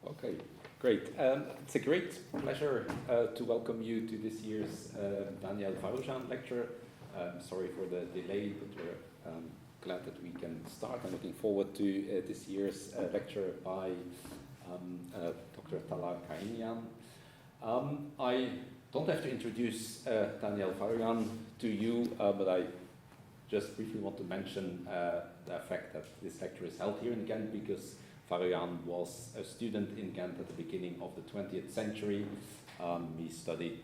Okay, great. It's a great pleasure to welcome you to this year's Taniel Varouzhan Lecture. Sorry for the delay, but we're glad that we can start. I'm looking forward to this year's lecture by Dr. Talar Chahinian. I don't have to introduce Taniel Varouzhan to you, but I just briefly want to mention the fact that this lecture is held here in Ghent because Varouzhan was a student in Ghent at the beginning of the 20th century. He studied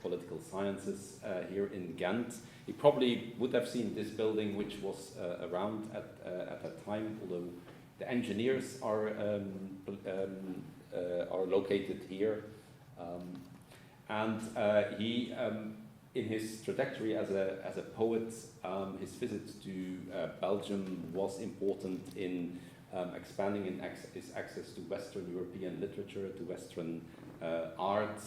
political sciences here in Ghent. He probably would have seen this building, which was around at that time, although the engineers are located here. He, in his trajectory as a poet, his visit to Belgium was important in expanding his access to Western European literature, to Western art,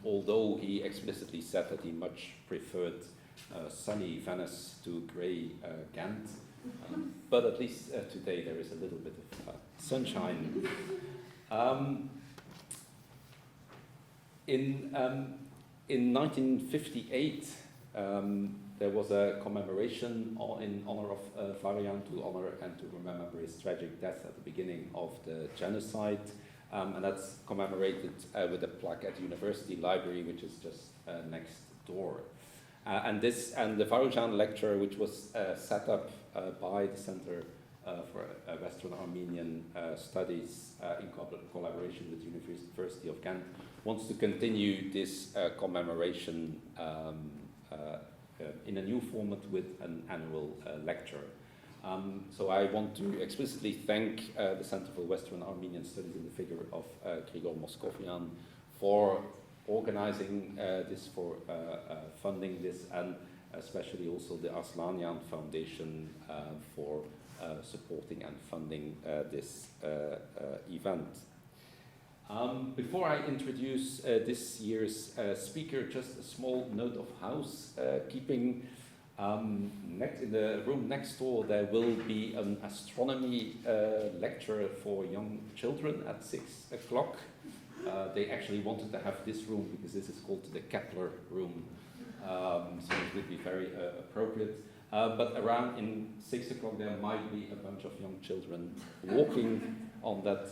although he explicitly said that he much preferred sunny Venice to grey Ghent. But at least today there is a little bit of sunshine. In 1958, there was a commemoration in honor of Varouzhan, to honor and to remember his tragic death at the beginning of the genocide, and that's commemorated with a plaque at the University Library, which is just next door. And the Varouzhan Lecture, which was set up by the Center for Western Armenian Studies in collaboration with the University of Ghent, wants to continue this commemoration in a new format with an annual lecture. So I want to explicitly thank the Center for Western Armenian Studies in the figure of Grigor Moscovian for organizing this, for funding this, and especially also the Arslanian Foundation for supporting and funding this event. Before I introduce this year's speaker, just a small note of housekeeping. In the room next door, there will be an astronomy lecture for young children at 6 o'clock. They actually wanted to have this room because this is called the Kepler room, so it would be very appropriate. But around in 6 o'clock there might be a bunch of young children walking on that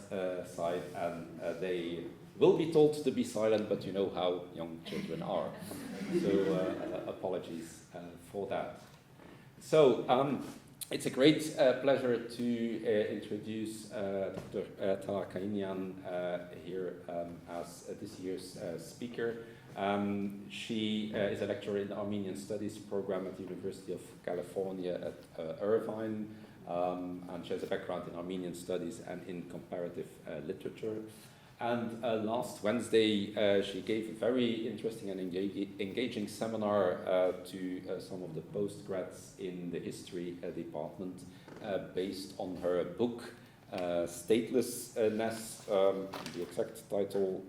side, and they will be told to be silent, but you know how young children are. So apologies for that. So it's a great pleasure to introduce Dr. Talar Chahinian here as this year's speaker. She is a lecturer in the Armenian Studies program at the University of California at Irvine, and she has a background in Armenian Studies and in comparative literature. And last Wednesday, she gave a very interesting and engaging seminar to some of the postgrads in the history department based on her book, Statelessness, the exact title,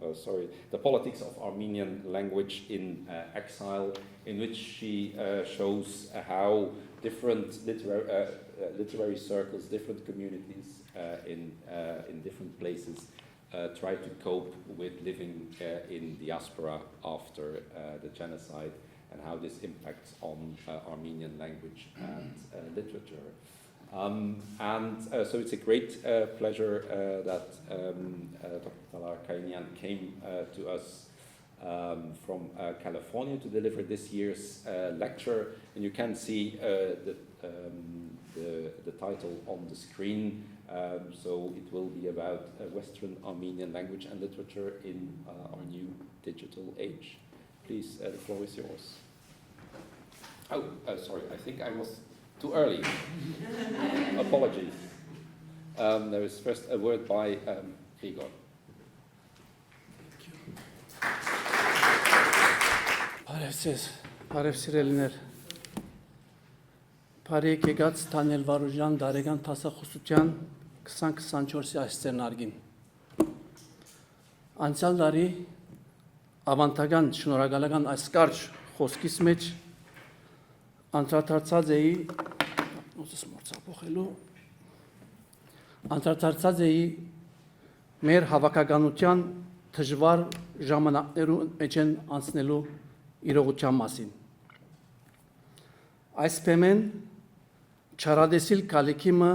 The Politics of Armenian Language in Exile, in which she shows how different literary circles, different communities in different places try to cope with living in diaspora after the genocide, and how this impacts on Armenian language and literature. So it's a great pleasure that Dr. Talar Chahinian came to us from California to deliver this year's lecture. And you can see the title on the screen. So it will be about Western Armenian language and literature in our new digital age. Please, the floor is yours. Oh, sorry, I think I was too early. Apologies. There is first a word by Grigor. Բարև սիրելիներ, բարի եկեղած Տանիել Վարուժյան դարեգան տասախոսության 2024-ի այս ծերնարգին։ Անցյալ տարի ավանդական շնորհակալական այս կարճ խոսքից մեջ անդրադարձած էի անդրադարձած էի մեր հավաքականության դժվար ժամանակներու մեջ են անցնելու իրողության մասին։ Այս բեմեն չարադեսիլ կալիքիմը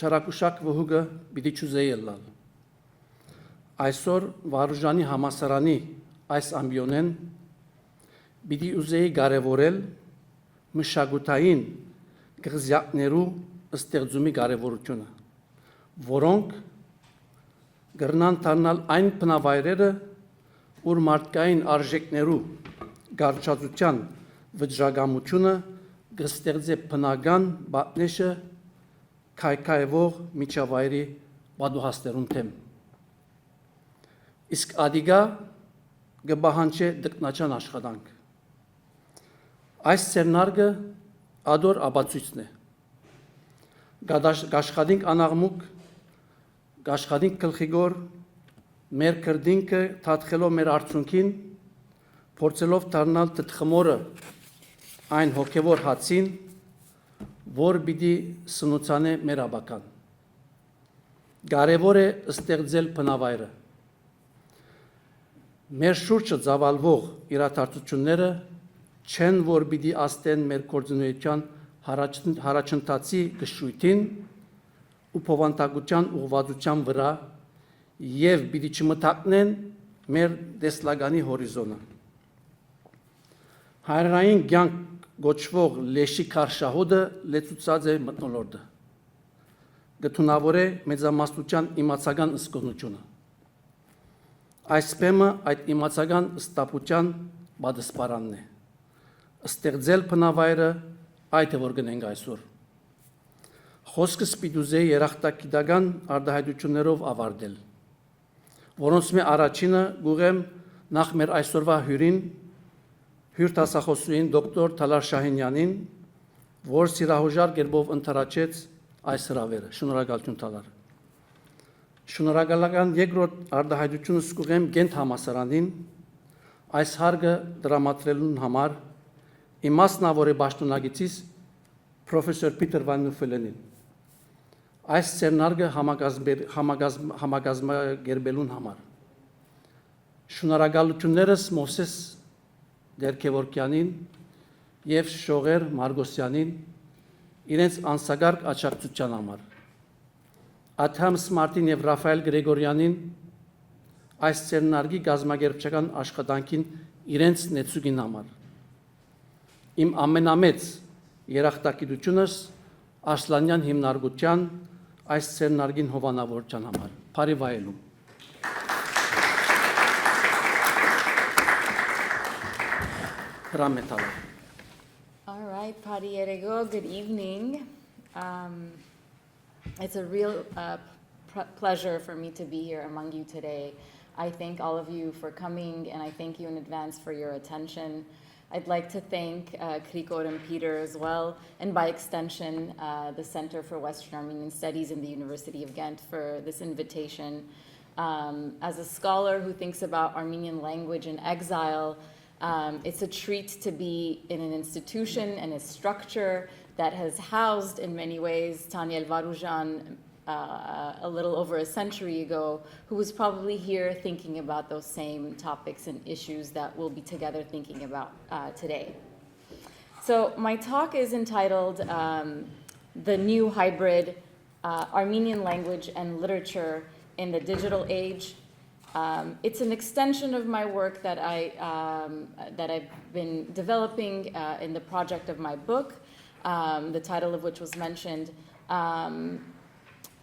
չարակուշակ վհուգը պիտի չուզեի ելլալ։ Այսօր Վարուժանի համասարանի այս ամբիոնեն պիտի ուզեի կարևորել մշակութային գղզյակներու ստեղծումի կարևորությունը, որոնք գրնան դառնալ այն բնավայրերը, ուր մարդկային արժեքներու գարչածության վճռագամությունը կստեղծե բնական պատնեշը քայքայվող միջավայրի պատուհաստերուն թեմ։ Իսկ ադիգա կբահանչե դկնաչան աշխատանք։ Այս սերնարգը ադոր աբացույցն է։ Գաշխադինք անաղմուկ, գաշխադինք գլխիգոր, մեր կրդինքը թատխելով մեր արցունքին, փորձելով դառնալ տտխմորը այն հոգևոր հացին, որ պիտի սնուցանե մեր աբական։ Կարևոր է ստեղծել բնավայրը։ Մեր շուրջը ծավալվող իրադարձությունները չեն, որ պիտի աստեն մեր գործունեության հարաճընթացի գշույթին ու փոխանցության ուղղվածության վրա եւ պիտի չմտակնեն մեր տեսլականի հորիզոնը։ Հայրային կյանք գոչվող լեշի քարշահոդը լեցուցած է մթնոլորտը։ Գտնավոր է մեծամասնության իմացական ըսկողությունը։ Այս բեմը այդ իմացական ստապության բադսպարանն է։ Ստեղծել բնավայրը այդ է որ գնենք այսօր։ Խոսքս պիտուզե երախտագիտական արտահայտություններով ավարտել, որոնց մի առաջինը գուղեմ նախ մեր այսօրվա հյուրին, հյուրտասախոսուին դոկտոր Թալար Չահինյանին, որ սիրահոժար կերպով ընթരാճեց այս հրավերը։ Շնորհակալություն Թալար։ Շնորհակալական երկրորդ արտահայտությունը սկուղեմ Ghent համասարանին այս հարգը դրամատրելուն համար իմ մասնավոր պաշտոնագիտիս պրոֆեսոր Պիտեր վան Նուֆելենին։ Այս սերնարգը համագազմագերբելուն համար։ Շնորհակալություններս Մովսես Դերքևորկյանին եւ Շողեր Մարգոսյանին իրենց անսագարկ աջակցության համար։ Աթամս Մարտին եւ Ռաֆայել Գրեգորյանին այս սերնարգի գազմագերբչական աշխատանքին իրենց նեցուգին համար։ Իմ ամենամեծ երախտագիտությունս Արսլանյան հիմնարկության այս սերնարգին հովանավորության համար։ Բարի վայելում։ Հրամետալը։ All right, Pari Erego, good evening. It's a real pleasure for me to be here among you today. I thank all of you for coming, and I thank you in advance for your attention. I'd like to thank Krikor and Peter as well, and by extension, the Center for Western Armenian Studies in the University of Ghent for this invitation. As a scholar who thinks about Armenian language in exile, it's a treat to be in an institution and a structure that has housed, in many ways, Taniel Varouzhan a little over a century ago, who was probably here thinking about those same topics and issues that we'll be together thinking about today. So my talk is entitled The New Hybrid Armenian Language and Literature in the Digital Age. It's an extension of my work that I've been developing in the project of my book, the title of which was mentioned.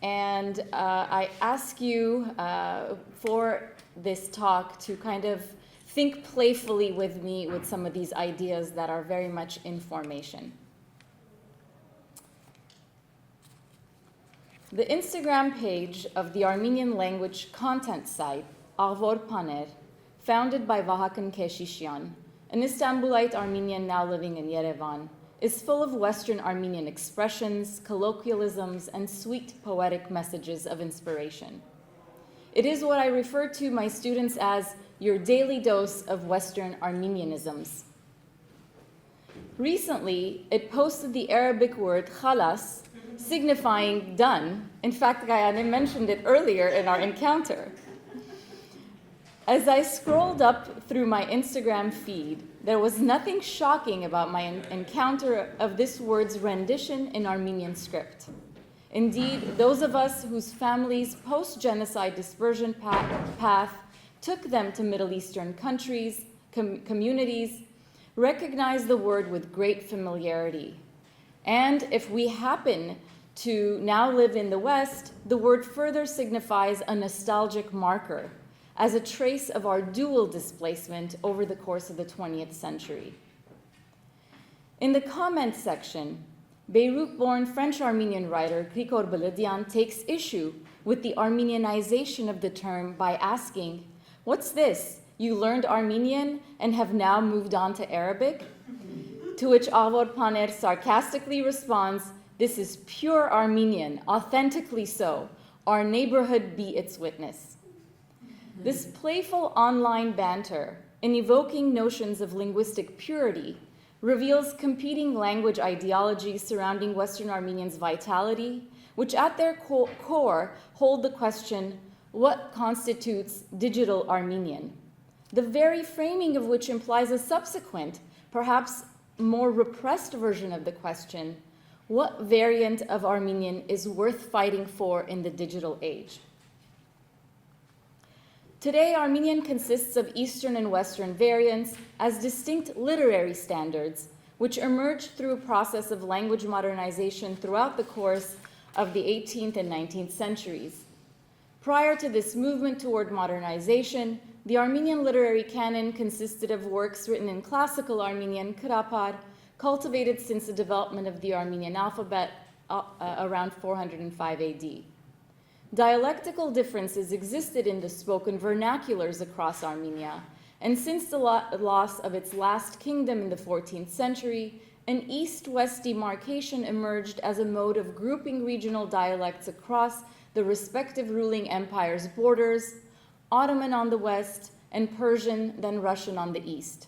And I ask you for this talk to kind of think playfully with me with some of these ideas that are very much in formation. The Instagram page of the Armenian language content site, Avor Paner, founded by Vahakan Keshishian, an Istanbulite Armenian now living in Yerevan, is full of Western Armenian expressions, colloquialisms, and sweet poetic messages of inspiration. It is what I refer to my students as your daily dose of Western Armenianisms. Recently, it posted the Arabic word khalas signifying done. In fact, Gayane mentioned it earlier in our encounter. As I scrolled up through my Instagram feed, there was nothing shocking about my encounter of this word's rendition in Armenian script. Indeed, those of us whose families' post-genocide dispersion path took them to Middle Eastern countries, communities, recognize the word with great familiarity. And if we happen to now live in the West, the word further signifies a nostalgic marker as a trace of our dual displacement over the course of the 20th century. In the comments section, Beirut-born French-Armenian writer Grigor Beledian takes issue with the Armenianization of the term by asking, "What's this? You learned Armenian and have now moved on to Arabic?" To which Avod Paner sarcastically responds, "This is pure Armenian, authentically so. Our neighborhood be its witness." This playful online banter, in evoking notions of linguistic purity, reveals competing language ideologies surrounding Western Armenians' vitality, which at their core hold the question, what constitutes digital Armenian? The very framing of which implies a subsequent, perhaps more repressed version of the question, what variant of Armenian is worth fighting for in the digital age? Today, Armenian consists of Eastern and Western variants as distinct literary standards, which emerged through a process of language modernization throughout the course of the 18th and 19th centuries. Prior to this movement toward modernization, the Armenian literary canon consisted of works written in classical Armenian, Krapar, cultivated since the development of the Armenian alphabet around 405 AD. Dialectical differences existed in the spoken vernaculars across Armenia, and since the loss of its last kingdom in the 14th century, an east-west demarcation emerged as a mode of grouping regional dialects across the respective ruling empires' borders, Ottoman on the west, and Persian, then Russian on the east.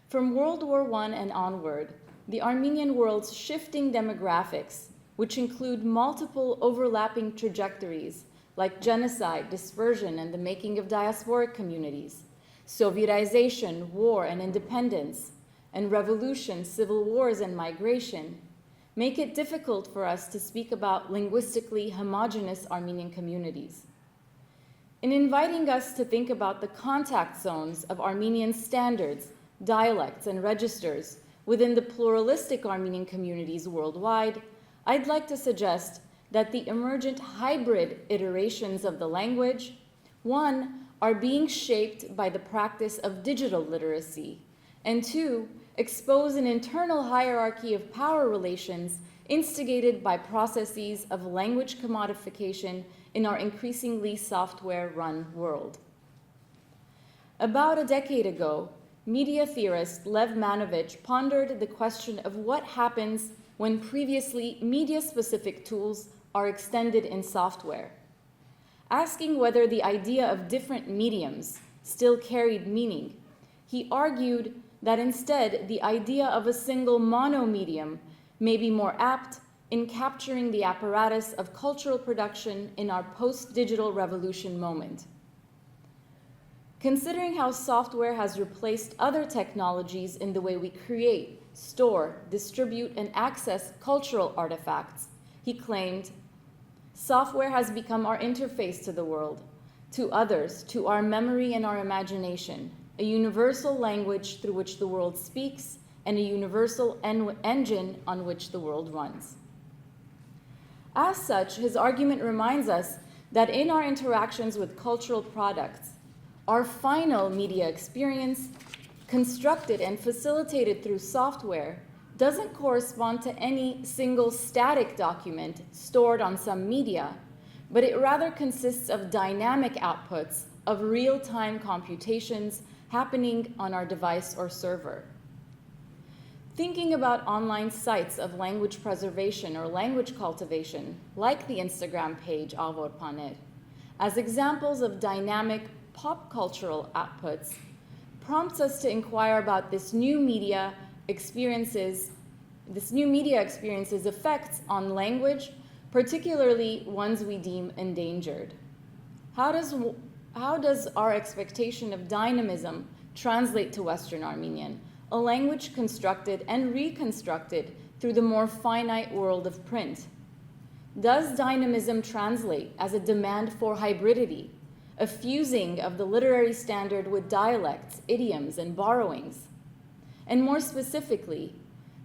From World War I and onward, the Armenian world's shifting demographics, which include multiple overlapping trajectories like genocide, dispersion, and the making of diasporic communities, Sovietization, war and independence, and revolution, civil wars, and migration, make it difficult for us to speak about linguistically homogeneous Armenian communities. In inviting us to think about the contact zones of Armenian standards, dialects, and registers within the pluralistic Armenian communities worldwide, I'd like to suggest that the emergent hybrid iterations of the language, one, are being shaped by the practice of digital literacy, and two, expose an internal hierarchy of power relations instigated by processes of language commodification in our increasingly software-run world. About a decade ago, media theorist Lev Manovich pondered the question of what happens when previously media-specific tools are extended in software. Asking whether the idea of different mediums still carried meaning, he argued that instead the idea of a single monomedium may be more apt in capturing the apparatus of cultural production in our post-digital revolution moment. Considering how software has replaced other technologies in the way we create, store, distribute, and access cultural artifacts, he claimed, software has become our interface to the world, to others, to our memory and our imagination, a universal language through which the world speaks, and a universal engine on which the world runs. As such, his argument reminds us that in our interactions with cultural products, our final media experience, constructed and facilitated through software, doesn't correspond to any single static document stored on some media, but it rather consists of dynamic outputs of real-time computations happening on our device or server. Thinking about online sites of language preservation or language cultivation, like the Instagram page Avor Paner, as examples of dynamic pop cultural outputs, prompts us to inquire about this new media experiences this new media experience's effects on language, particularly ones we deem endangered. How does our expectation of dynamism translate to Western Armenian, a language constructed and reconstructed through the more finite world of print? Does dynamism translate as a demand for hybridity, a fusing of the literary standard with dialects, idioms, and borrowings? And more specifically,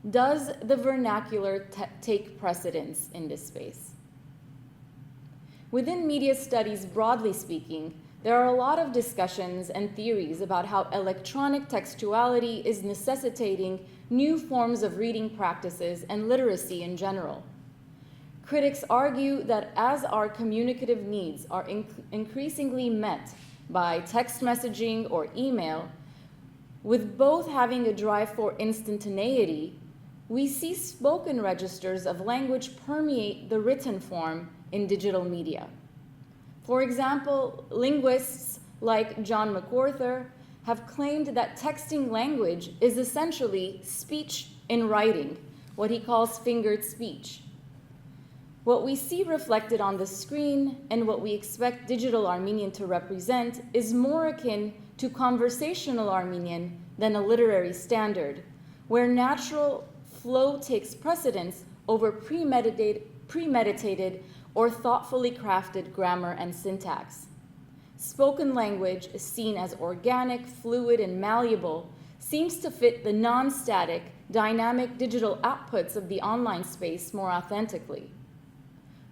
does the vernacular take precedence in this space? Within media studies, broadly speaking, there are a lot of discussions and theories about how electronic textuality is necessitating new forms of reading practices and literacy in general. Critics argue that as our communicative needs are increasingly met by text messaging or email, with both having a drive for instantaneity, we see spoken registers of language permeate the written form in digital media. For example, linguists like John McWhorter have claimed that texting language is essentially speech in writing, what he calls fingered speech. What we see reflected on the screen and what we expect digital Armenian to represent is more akin to conversational Armenian than a literary standard, where natural flow takes precedence over premeditated or thoughtfully crafted grammar and syntax. Spoken language is seen as organic, fluid, and malleable, seems to fit the non-static, dynamic digital outputs of the online space more authentically.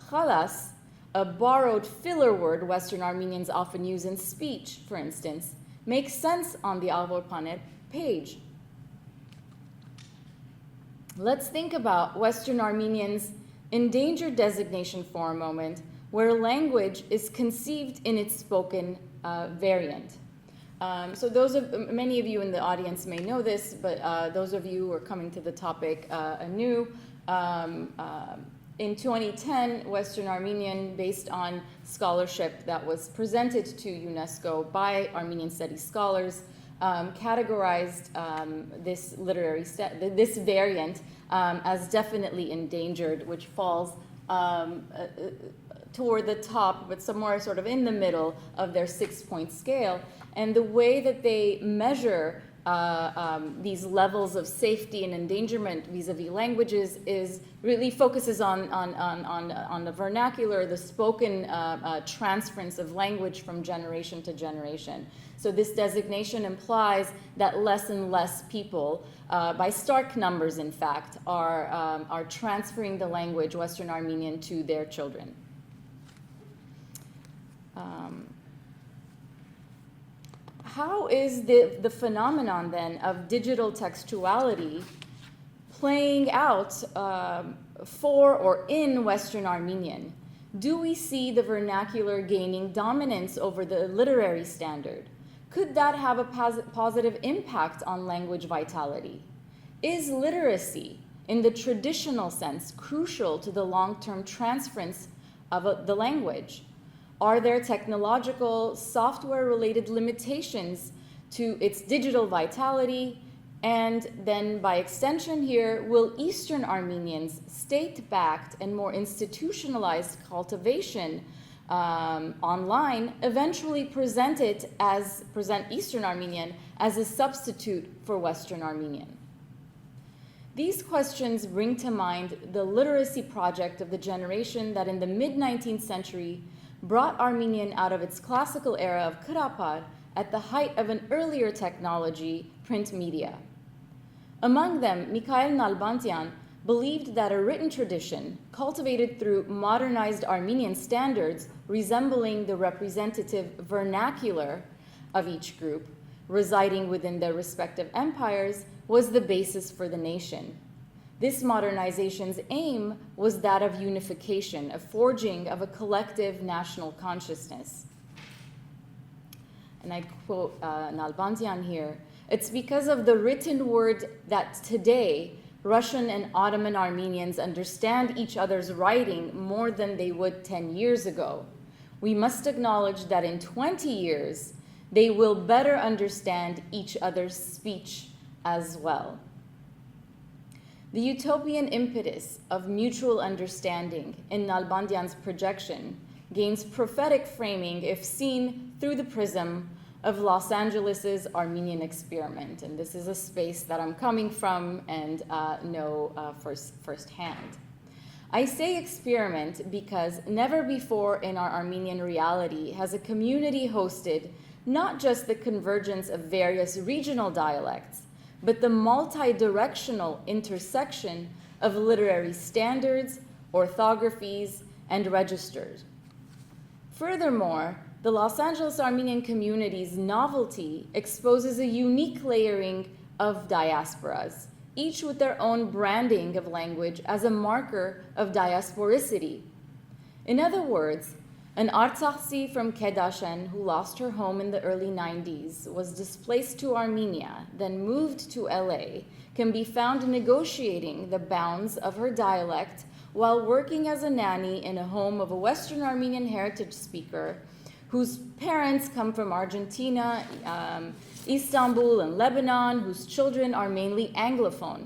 Khalas, a borrowed filler word Western Armenians often use in speech, for instance, makes sense on the Alvorpanet page. Let's think about Western Armenians' endangered designation for a moment, where language is conceived in its spoken variant. So many of you in the audience may know this, but those of you who are coming to the topic anew, in 2010, Western Armenian, based on scholarship that was presented to UNESCO by Armenian Studies scholars, categorized this variant as definitely endangered, which falls toward the top, but somewhere sort of in the middle of their 6-point scale. And the way that they measure these levels of safety and endangerment vis-a-vis languages is really focuses on the vernacular, the spoken transference of language from generation to generation. So this designation implies that less and less people, by stark numbers in fact, are transferring the language Western Armenian to their children. How is the phenomenon then of digital textuality playing out for or in Western Armenian? Do we see the vernacular gaining dominance over the literary standard? Could that have a positive impact on language vitality? Is literacy, in the traditional sense, crucial to the long-term transference of the language? Are there technological, software-related limitations to its digital vitality? And then by extension here, will Eastern Armenians' state-backed and more institutionalized cultivation online eventually present Eastern Armenian as a substitute for Western Armenian? These questions bring to mind the literacy project of the generation that in the mid-19th century brought Armenian out of its classical era of Kırapar at the height of an earlier technology, print media. Among them, Mikhail Nalbantian believed that a written tradition, cultivated through modernized Armenian standards resembling the representative vernacular of each group, residing within their respective empires, was the basis for the nation. This modernization's aim was that of unification, a forging of a collective national consciousness. And I quote Nalbantian here, "It's because of the written word that today Russian and Ottoman Armenians understand each other's writing more than they would 10 years ago. We must acknowledge that in 20 years, they will better understand each other's speech as well." The utopian impetus of mutual understanding in Nalbandian's projection gains prophetic framing if seen through the prism of Los Angeles's Armenian experiment. And this is a space that I'm coming from and know firsthand. I say experiment because never before in our Armenian reality has a community hosted not just the convergence of various regional dialects, but the multi-directional intersection of literary standards, orthographies, and registers. Furthermore, the Los Angeles Armenian community's novelty exposes a unique layering of diasporas, each with their own branding of language as a marker of diasporicity. In other words, an Artsakhi from Kedashen who lost her home in the early 90s, was displaced to Armenia, then moved to LA, can be found negotiating the bounds of her dialect while working as a nanny in a home of a Western Armenian heritage speaker whose parents come from Argentina, Istanbul, and Lebanon, whose children are mainly Anglophone.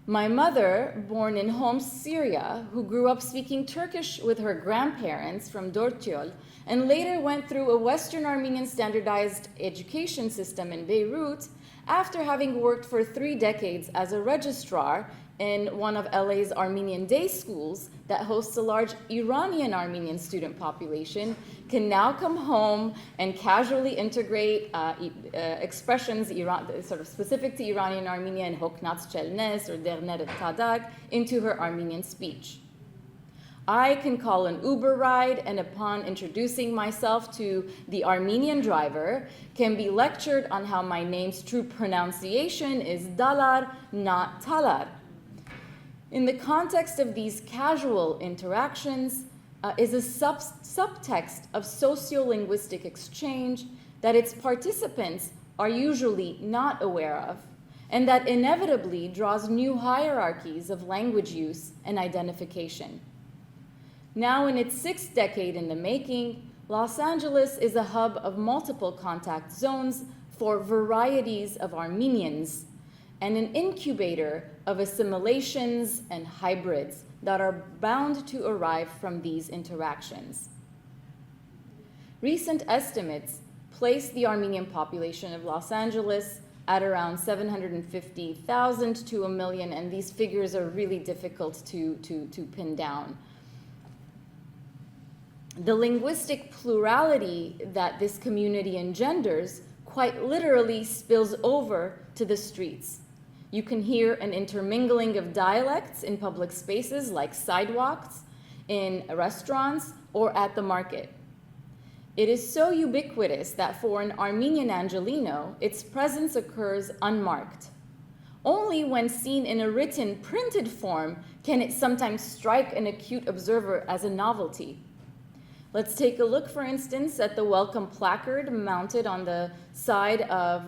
My mother, born in Homs, Syria, who grew up speaking Turkish with her grandparents from Dortyol, and later went through a Western Armenian standardized education system in Beirut, after having worked for 3 decades as a registrar in one of LA's Armenian day schools that hosts a large Iranian Armenian student population, can now come home and casually integrate expressions sort of specific to Iranian Armenia and Hoknats Chelnes or Derner Tadag into her Armenian speech. I can call an Uber ride, and upon introducing myself to the Armenian driver, can be lectured on how my name's true pronunciation is Dalar, not Talar. In the context of these casual interactions is a subtext of sociolinguistic exchange that its participants are usually not aware of, and that inevitably draws new hierarchies of language use and identification. Now in its 6th decade in the making, Los Angeles is a hub of multiple contact zones for varieties of Armenians and an incubator of assimilations and hybrids that are bound to arrive from these interactions. Recent estimates place the Armenian population of Los Angeles at around 750,000 to 1 million, and these figures are really difficult to pin down. The linguistic plurality that this community engenders quite literally spills over to the streets. You can hear an intermingling of dialects in public spaces like sidewalks, in restaurants, or at the market. It is so ubiquitous that for an Armenian Angelino, its presence occurs unmarked. Only when seen in a written, printed form can it sometimes strike an acute observer as a novelty. Let's take a look, for instance, at the welcome placard mounted on the side of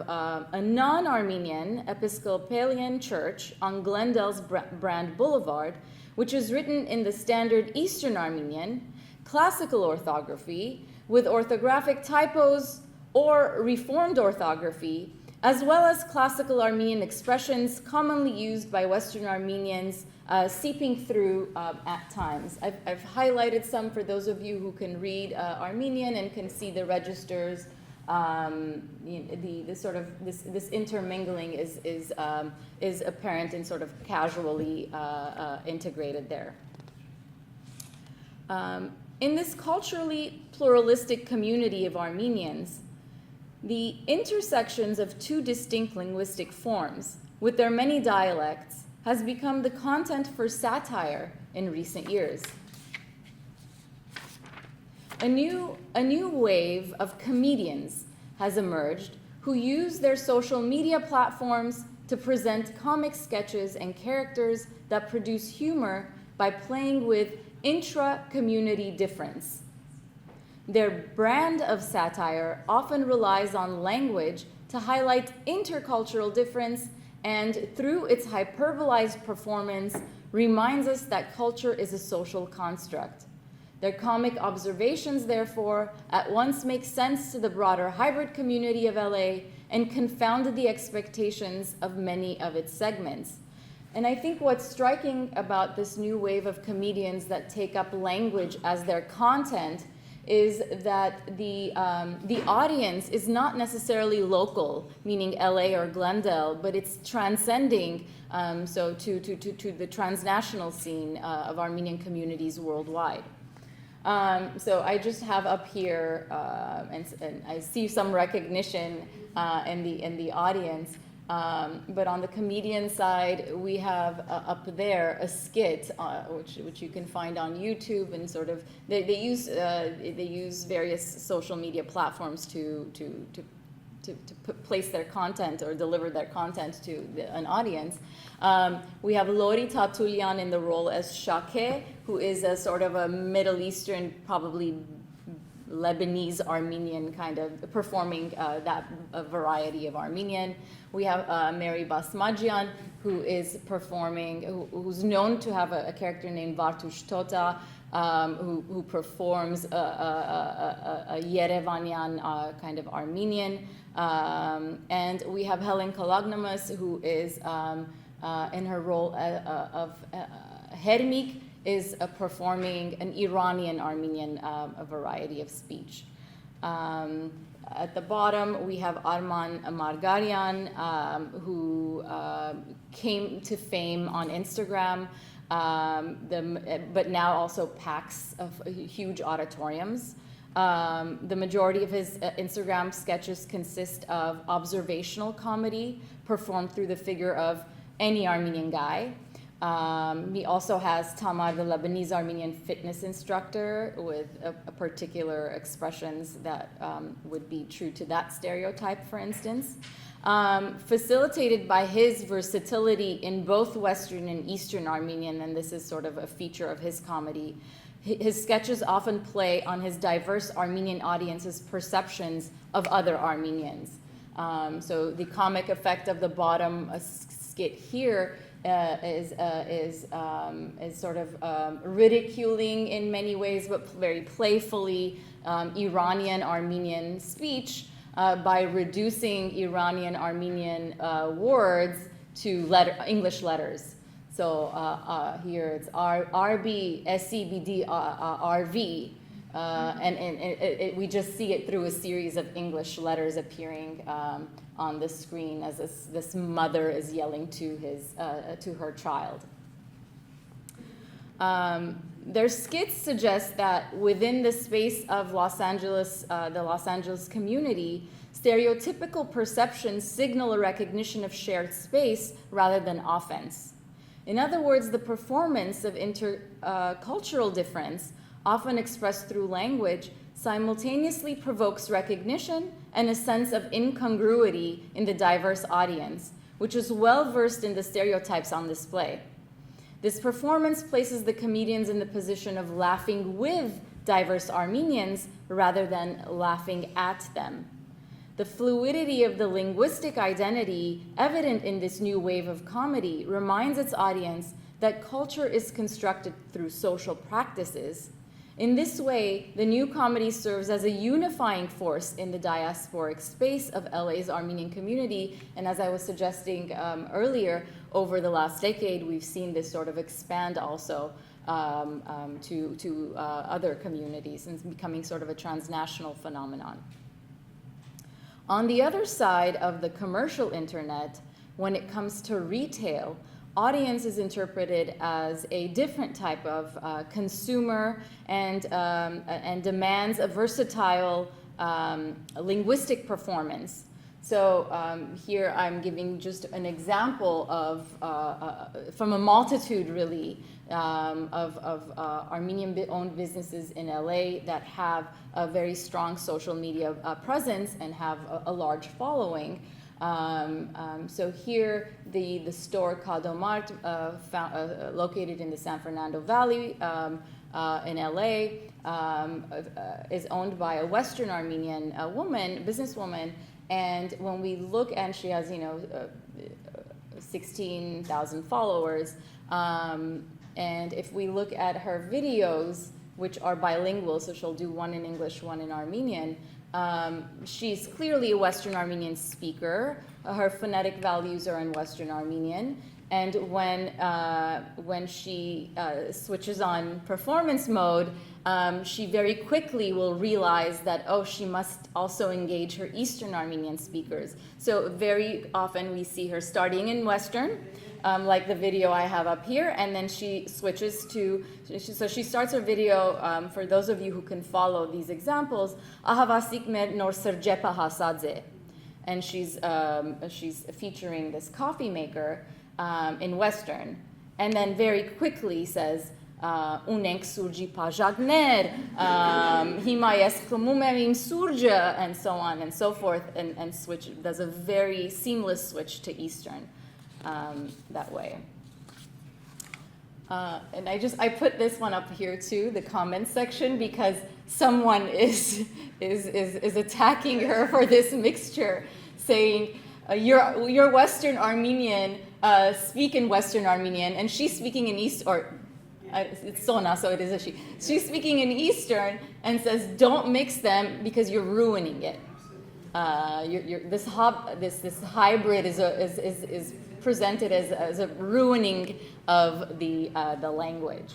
a non-Armenian Episcopalian church on Glendale's Brand Boulevard, which is written in the standard Eastern Armenian, classical orthography, with orthographic typos or reformed orthography, as well as classical Armenian expressions commonly used by Western Armenians seeping through at times. I've highlighted some for those of you who can read Armenian and can see the registers. The sort of this intermingling is apparent and sort of casually integrated there. In this culturally pluralistic community of Armenians, the intersections of 2 distinct linguistic forms, with their many dialects, has become the content for satire in recent years. A new wave of comedians has emerged who use their social media platforms to present comic sketches and characters that produce humor by playing with intra-community difference. Their brand of satire often relies on language to highlight intercultural difference, and through its hyperbolized performance reminds us that culture is a social construct. Their comic observations, therefore, at once make sense to the broader hybrid community of LA and confound the expectations of many of its segments. And I think what's striking about this new wave of comedians that take up language as their content is that the audience is not necessarily local, meaning LA or Glendale, but it's transcending so to the transnational scene of Armenian communities worldwide. So I just have up here, and I see some recognition in the audience. But on the comedian side, we have up there a skit, which you can find on YouTube, and sort of they use various social media platforms to place their content or deliver their content to an audience. We have Lori Tatulian in the role as Shake, who is a sort of a Middle Eastern, probably Lebanese Armenian kind of performing that variety of Armenian. We have Mary Basmajian, who is performing, who's known to have a character named Vartush Tota, who performs a Yerevanian kind of Armenian. And we have Helen Kalagnamas, who is in her role of Hermik, is performing an Iranian Armenian variety of speech. At the bottom, we have Arman Margarian, who came to fame on Instagram, but now also packs of huge auditoriums. The majority of his Instagram sketches consist of observational comedy performed through the figure of any Armenian guy. He also has Tamar, the Lebanese Armenian fitness instructor, with particular expressions that would be true to that stereotype, for instance. Facilitated by his versatility in both Western and Eastern Armenian, and this is sort of a feature of his comedy, his sketches often play on his diverse Armenian audience's perceptions of other Armenians. So the comic effect of the bottom skit here is sort of ridiculing in many ways, but very playfully, Iranian Armenian speech by reducing Iranian Armenian words to English letters. So here it's RB, SCBD, RV, and we just see it through a series of English letters appearing on the screen as this mother is yelling to her child. Their skits suggest that within the space of Los Angeles, the Los Angeles community, stereotypical perceptions signal a recognition of shared space rather than offense. In other words, the performance of intercultural difference, often expressed through language, simultaneously provokes recognition and a sense of incongruity in the diverse audience, which is well versed in the stereotypes on display. This performance places the comedians in the position of laughing with diverse Armenians rather than laughing at them. The fluidity of the linguistic identity evident in this new wave of comedy reminds its audience that culture is constructed through social practices. In this way, the new comedy serves as a unifying force in the diasporic space of LA's Armenian community, and as I was suggesting earlier, over the last decade, we've seen this sort of expand also to other communities and becoming sort of a transnational phenomenon. On the other side of the commercial internet, when it comes to retail, audience is interpreted as a different type of consumer and demands a versatile linguistic performance. So here I'm giving just an example of, from a multitude really, of Armenian-owned businesses in LA that have a very strong social media presence and have a large following. So here, the store Kadomart, located in the San Fernando Valley in LA, is owned by a Western Armenian businesswoman. And when we look, and she has, 16,000 followers. And if we look at her videos, which are bilingual, so she'll do one in English, one in Armenian, she's clearly a Western Armenian speaker. Her phonetic values are in Western Armenian. And when she switches on performance mode, she very quickly will realize that, oh, she must also engage her Eastern Armenian speakers. So very often we see her starting in Western, like the video I have up here, and then she switches to, so she starts her video, for those of you who can follow these examples, Ahavasik mer nor serjepa hasadze. And she's featuring this coffee maker in Western, and then very quickly says, Unenk surji pajagner, himayes klumumem surja, and so on and so forth, and switch, does a very seamless switch to Eastern that way. And I put this one up here too, the comments section, because someone is attacking her for this mixture, saying, you're Western Armenian, speak in Western Armenian, and she's speaking in East, or it's Sona, so it is a she. She's speaking in Eastern and says, don't mix them because you're ruining it. This hybrid is presented as a ruining of the language.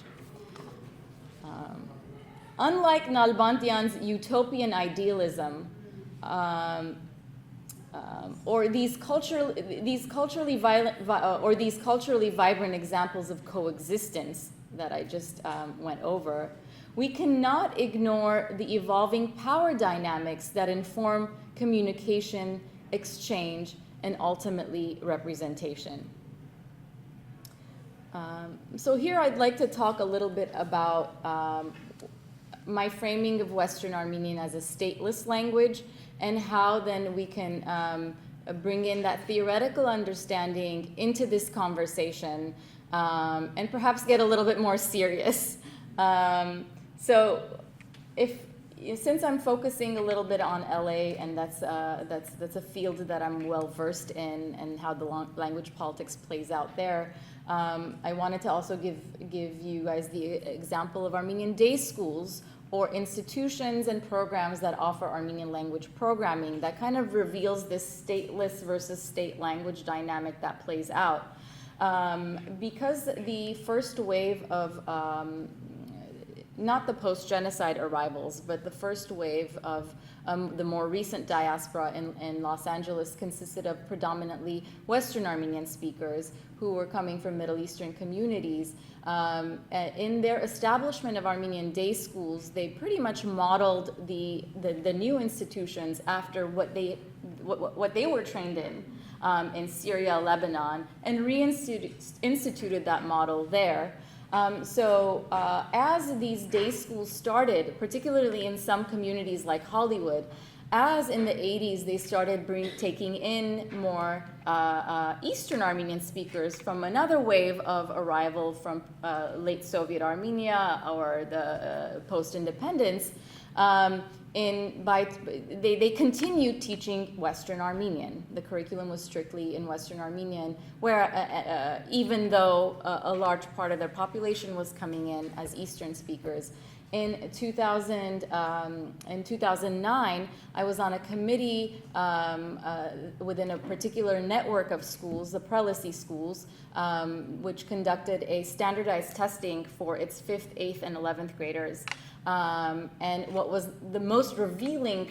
Unlike Nalbantian's utopian idealism, or these culturally vibrant examples of coexistence that I just went over, we cannot ignore the evolving power dynamics that inform communication, exchange, and ultimately representation. So here I'd like to talk a little bit about my framing of Western Armenian as a stateless language, and how then we can bring in that theoretical understanding into this conversation, and perhaps get a little bit more serious. So since I'm focusing a little bit on LA, and that's a field that I'm well versed in, and how the language politics plays out there, I wanted to also give you guys the example of Armenian day schools, or institutions and programs that offer Armenian language programming that kind of reveals this stateless versus state language dynamic that plays out. Because the first wave of, not the post-genocide arrivals, but the first wave of the more recent diaspora in Los Angeles consisted of predominantly Western Armenian speakers who were coming from Middle Eastern communities. In their establishment of Armenian day schools, they pretty much modeled the new institutions after what they were trained in Syria, Lebanon, and reinstituted that model there. As these day schools started, particularly in some communities like Hollywood, as in the 80s they started taking in more Eastern Armenian speakers from another wave of arrival from late Soviet Armenia or the post-independence, they continued teaching Western Armenian. The curriculum was strictly in Western Armenian, where even though a large part of their population was coming in as Eastern speakers. In 2009, I was on a committee within a particular network of schools, the Prelacy schools, which conducted a standardized testing for its 5th, 8th, and 11th graders. And what was the most revealing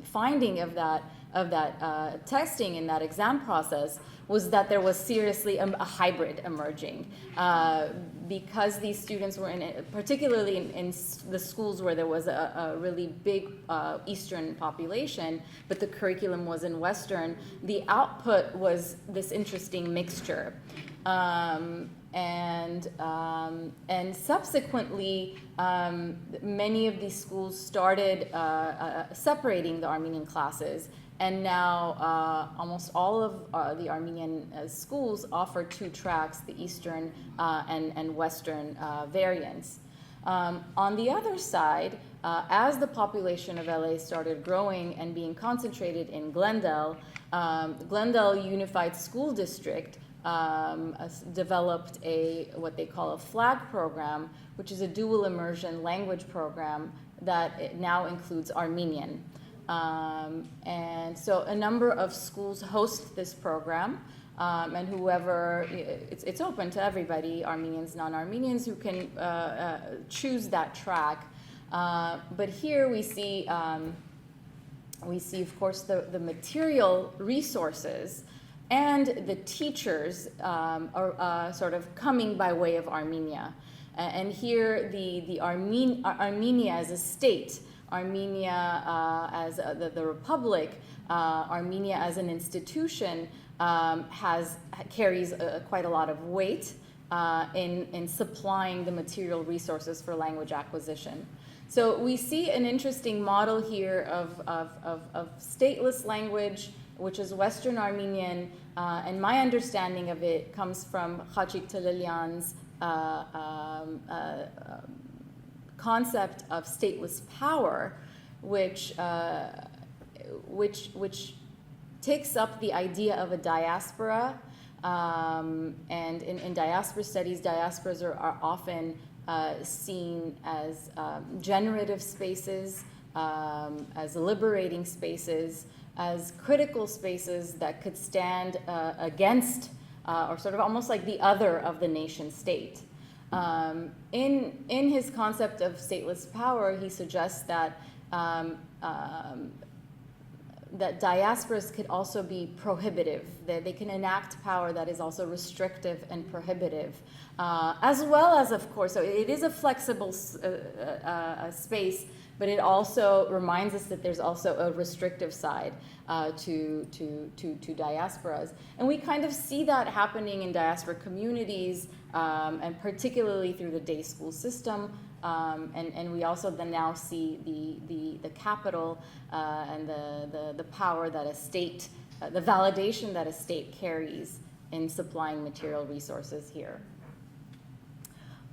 finding of that testing in that exam process was that there was seriously a hybrid emerging, because these students were particularly in the schools where there was a really big Eastern population, but the curriculum was in Western. The output was this interesting mixture. And subsequently, many of these schools started separating the Armenian classes, and now almost all of the Armenian schools offer 2 tracks, the Eastern and Western variants. On the other side, as the population of LA started growing and being concentrated in Glendale, Glendale Unified School District developed what they call a FLAG program, which is a dual immersion language program that now includes Armenian. And so a number of schools host this program. and whoever, it's open to everybody, Armenians, non-Armenians, who can choose that track. But here we see, of course, the material resources and the teachers are sort of coming by way of Armenia. And here Armenia as a state, Armenia as the republic, Armenia as an institution carries quite a lot of weight in supplying the material resources for language acquisition. So we see an interesting model here of stateless language, which is Western Armenian, and my understanding of it comes from Khachik Talilyan's concept of stateless power, which takes up the idea of a diaspora, and in diaspora studies, diasporas are often seen as generative spaces, as liberating spaces, as critical spaces that could stand against or sort of almost like the other of the nation state. In his concept of stateless power, he suggests that that diasporas could also be prohibitive, that they can enact power that is also restrictive and prohibitive, as well as, of course, so it is a flexible space, but it also reminds us that there's also a restrictive side to diasporas. And we kind of see that happening in diaspora communities, and particularly through the day school system. And we also then now see the capital and the power that a state, the validation that a state carries in supplying material resources here.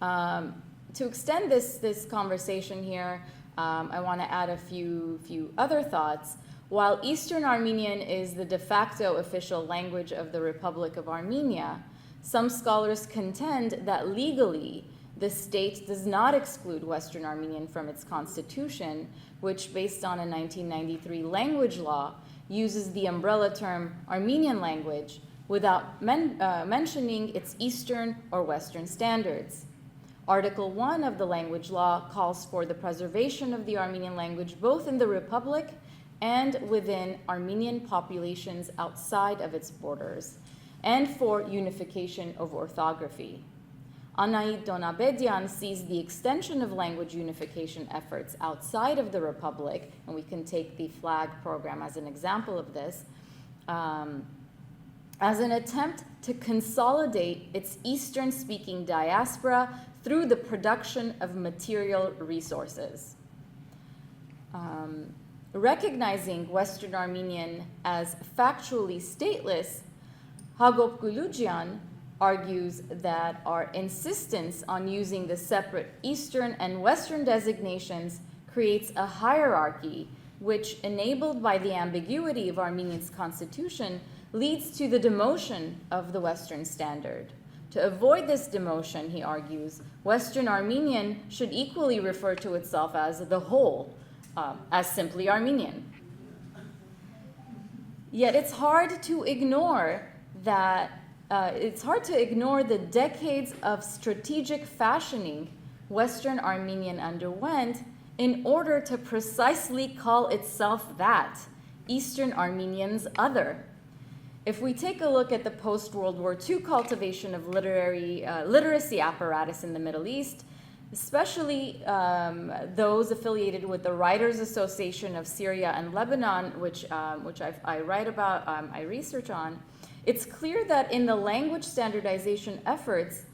To extend this conversation here, I want to add a few other thoughts. While Eastern Armenian is the de facto official language of the Republic of Armenia, some scholars contend that legally the state does not exclude Western Armenian from its constitution, which, based on a 1993 language law, uses the umbrella term Armenian language without mentioning its Eastern or Western standards. Article 1 of the language law calls for the preservation of the Armenian language both in the Republic and within Armenian populations outside of its borders, and for unification of orthography. Anahit Donabedian sees the extension of language unification efforts outside of the Republic, and we can take the FLAG program as an example of this, as an attempt to consolidate its Eastern-speaking diaspora through the production of material resources. Recognizing Western Armenian as factually stateless, Hagop Gulujian argues that our insistence on using the separate Eastern and Western designations creates a hierarchy which, enabled by the ambiguity of Armenia's constitution, leads to the demotion of the Western standard. To avoid this demotion, he argues, Western Armenian should equally refer to itself as the whole, as simply Armenian. Yet it's hard to ignore that the decades of strategic fashioning Western Armenian underwent in order to precisely call itself that, Eastern Armenian's other. If we take a look at the post-World War II cultivation of literacy apparatus in the Middle East, especially those affiliated with the Writers Association of Syria and Lebanon, which I write about, I research on, it's clear that in the language standardization efforts,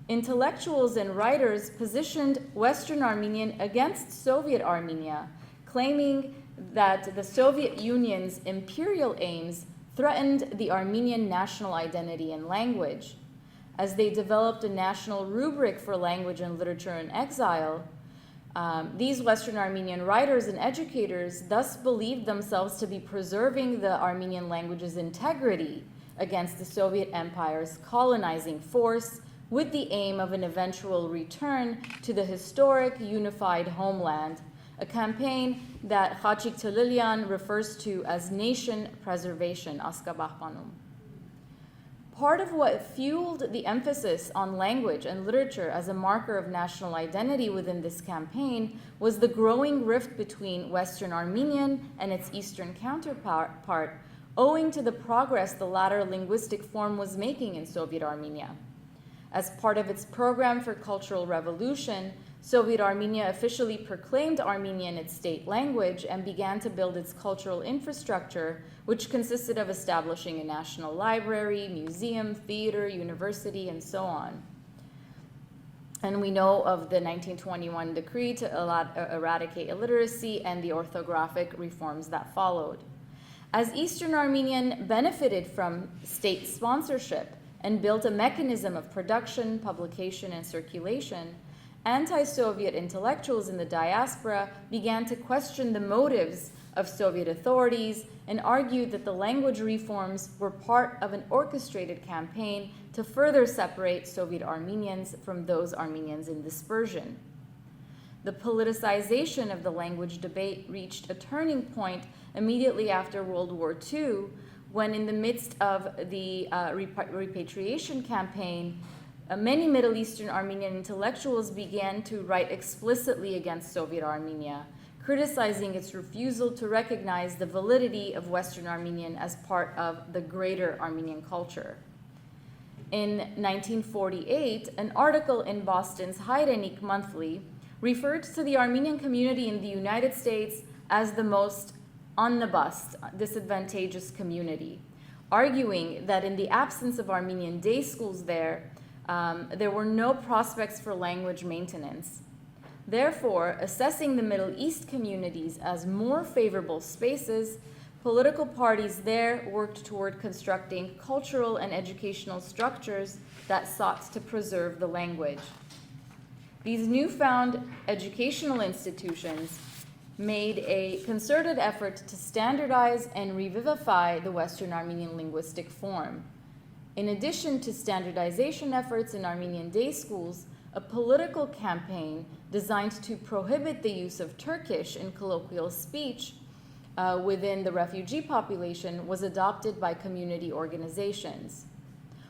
intellectuals and writers positioned Western Armenian against Soviet Armenia, claiming that the Soviet Union's imperial aims threatened the Armenian national identity and language. As they developed a national rubric for language and literature in exile, these Western Armenian writers and educators thus believed themselves to be preserving the Armenian language's integrity against the Soviet Empire's colonizing force, with the aim of an eventual return to the historic unified homeland, a campaign that Khachik Talilyan refers to as nation preservation, Askabahpanum. part of what fueled the emphasis on language and literature as a marker of national identity within this campaign was the growing rift between Western Armenian and its Eastern counterpart, owing to the progress the latter linguistic form was making in Soviet Armenia. As part of its program for cultural revolution, Soviet Armenia officially proclaimed Armenian its state language and began to build its cultural infrastructure, which consisted of establishing a national library, museum, theater, university, and so on. And we know of the 1921 decree to eradicate illiteracy and the orthographic reforms that followed. As Eastern Armenian benefited from state sponsorship and built a mechanism of production, publication, and circulation, anti-Soviet intellectuals in the diaspora began to question the motives of Soviet authorities and argued that the language reforms were part of an orchestrated campaign to further separate Soviet Armenians from those Armenians in dispersion. The politicization of the language debate reached a turning point immediately after World War II, when in the midst of the repatriation campaign, many Middle Eastern Armenian intellectuals began to write explicitly against Soviet Armenia, criticizing its refusal to recognize the validity of Western Armenian as part of the greater Armenian culture. In 1948, an article in Boston's Hayrenik Monthly referred to the Armenian community in the United States as the most on the bust, disadvantageous community, arguing that in the absence of Armenian day schools there were no prospects for language maintenance. Therefore, assessing the Middle East communities as more favorable spaces, political parties there worked toward constructing cultural and educational structures that sought to preserve the language. These newfound educational institutions made a concerted effort to standardize and revivify the Western Armenian linguistic form. In addition to standardization efforts in Armenian day schools, a political campaign designed to prohibit the use of Turkish in colloquial speech within the refugee population was adopted by community organizations.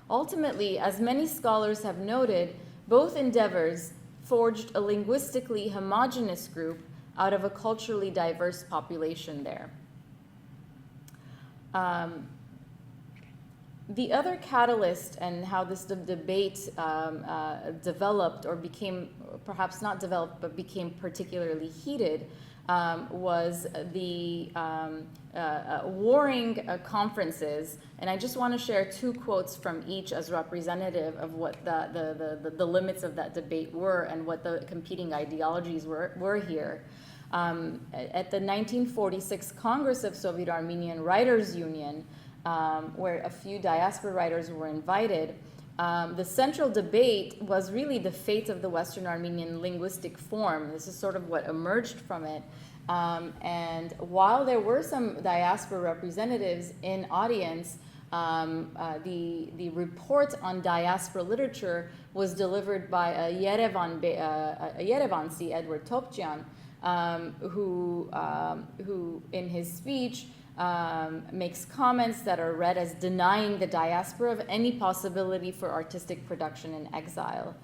Ultimately, as many scholars have noted, both endeavors forged a linguistically homogeneous group out of a culturally diverse population there. The other catalyst and how this debate developed, or became, perhaps not developed, but became particularly heated, was the warring conferences. And I just want to share two quotes from each as representative of what the limits of that debate were and what the competing ideologies were here. At the 1946 Congress of Soviet Armenian Writers Union, where a few diaspora writers were invited, the central debate was really the fate of the Western Armenian linguistic form. This is sort of what emerged from it. And while there were some diaspora representatives in audience, the report on diaspora literature was delivered by a Yerevansi, Edward Topchian, who in his speech makes comments that are read as denying the diaspora of any possibility for artistic production in exile.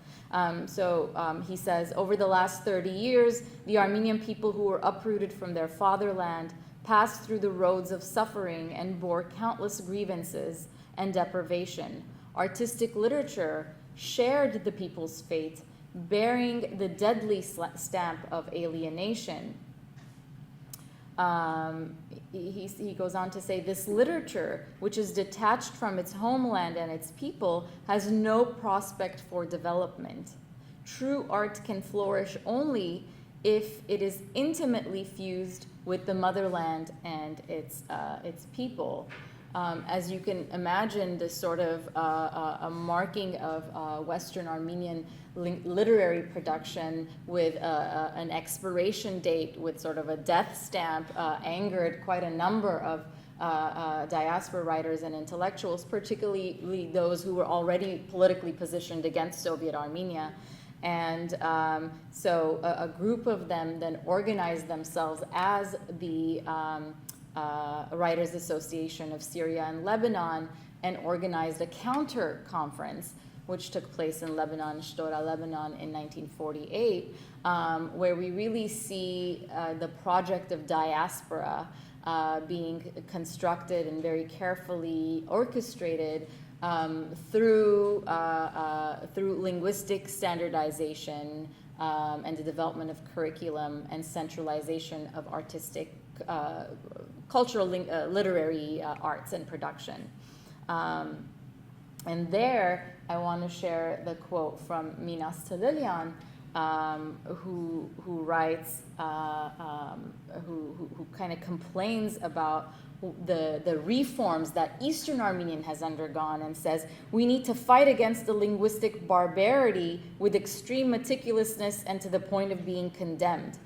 He says, over the last 30 years, the Armenian people who were uprooted from their fatherland passed through the roads of suffering and bore countless grievances and deprivation. Artistic literature shared the people's fate, bearing the deadly stamp of alienation. He goes on to say, this literature, which is detached from its homeland and its people, has no prospect for development. True art can flourish only if it is intimately fused with the motherland and its people. As you can imagine, this sort of a marking of Western Armenian literary production with an expiration date with sort of a death stamp angered quite a number of diaspora writers and intellectuals, particularly those who were already politically positioned against Soviet Armenia. And so a group of them then organized themselves as the Writers Association of Syria and Lebanon, and organized a counter conference, which took place in Lebanon, Shtora, Lebanon, in 1948, where we really see the project of diaspora being constructed and very carefully orchestrated through linguistic standardization and the development of curriculum and centralization of artistic, cultural, literary arts and production. And there, I want to share the quote from Minas Talilian, who writes, who kind of complains about the reforms that Eastern Armenian has undergone and says, we need to fight against the linguistic barbarity with extreme meticulousness and to the point of being condemned.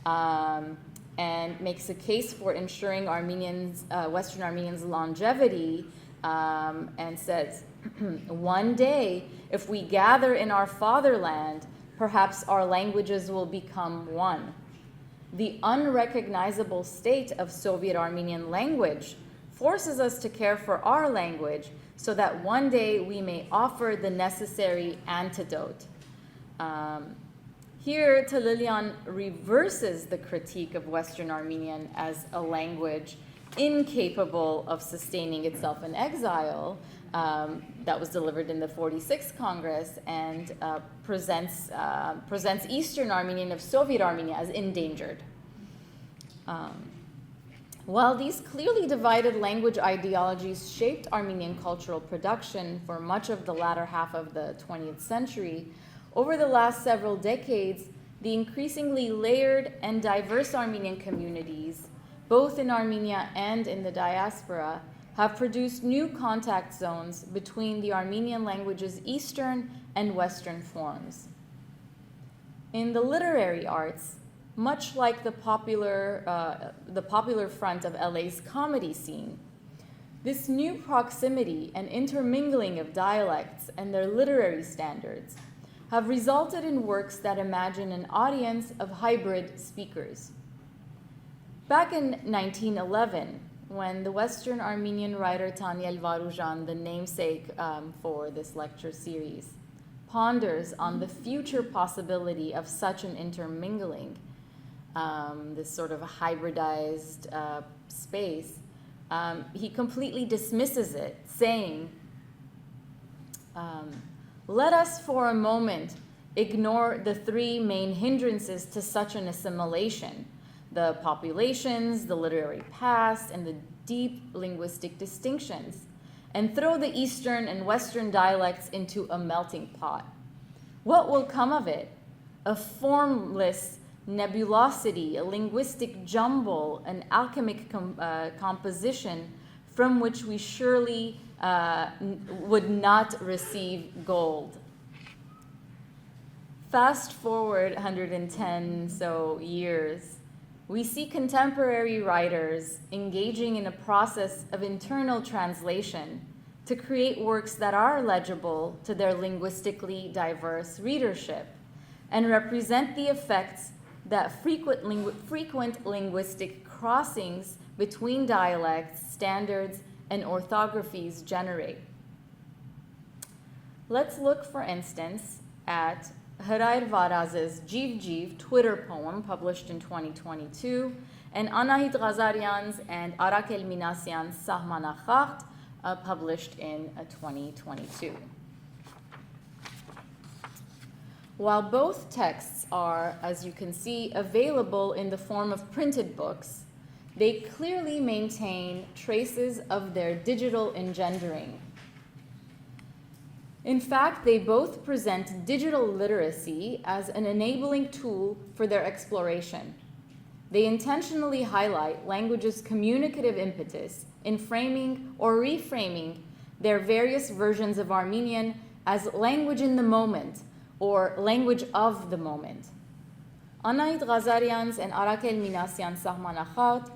And makes a case for ensuring Armenians, Western Armenians' longevity, and says, one day, if we gather in our fatherland, perhaps our languages will become one. The unrecognizable state of Soviet Armenian language forces us to care for our language so that one day we may offer the necessary antidote. Here, Talilian reverses the critique of Western Armenian as a language incapable of sustaining itself in exile, that was delivered in the 46th Congress, and presents Eastern Armenian of Soviet Armenia as endangered. While these clearly divided language ideologies shaped Armenian cultural production for much of the latter half of the 20th century, over the last several decades, the increasingly layered and diverse Armenian communities, both in Armenia and in the diaspora, have produced new contact zones between the Armenian language's Eastern and Western forms. In the literary arts, much like the popular front of LA's comedy scene, this new proximity and intermingling of dialects and their literary standards have resulted in works that imagine an audience of hybrid speakers. Back in 1911, when the Western Armenian writer Taniel Varouzhan, the namesake for this lecture series, ponders on the future possibility of such an intermingling, this sort of a hybridized space, he completely dismisses it, saying, let us for a moment ignore the three main hindrances to such an assimilation: the populations, the literary past, and the deep linguistic distinctions, and throw the Eastern and Western dialects into a melting pot. What will come of it? A formless nebulosity, a linguistic jumble, an alchemic composition from which we surely would not receive gold. Fast forward 110 so years, we see contemporary writers engaging in a process of internal translation to create works that are legible to their linguistically diverse readership and represent the effects that frequent linguistic crossings between dialects, standards, and orthographies generate. Let's look, for instance, at Hrair Varaz's Jiv Jiv Twitter poem published in 2022, and Anahit Ghazarian's and Arakel Minasyan's Sahmanakhaht published in 2022. While both texts are, as you can see, available in the form of printed books, they clearly maintain traces of their digital engendering. In fact, they both present digital literacy as an enabling tool for their exploration. They intentionally highlight language's communicative impetus in framing or reframing their various versions of Armenian as language in the moment or language of the moment. Anahit Ghazarian's and Arakel Minasyan's Sahmanakhaht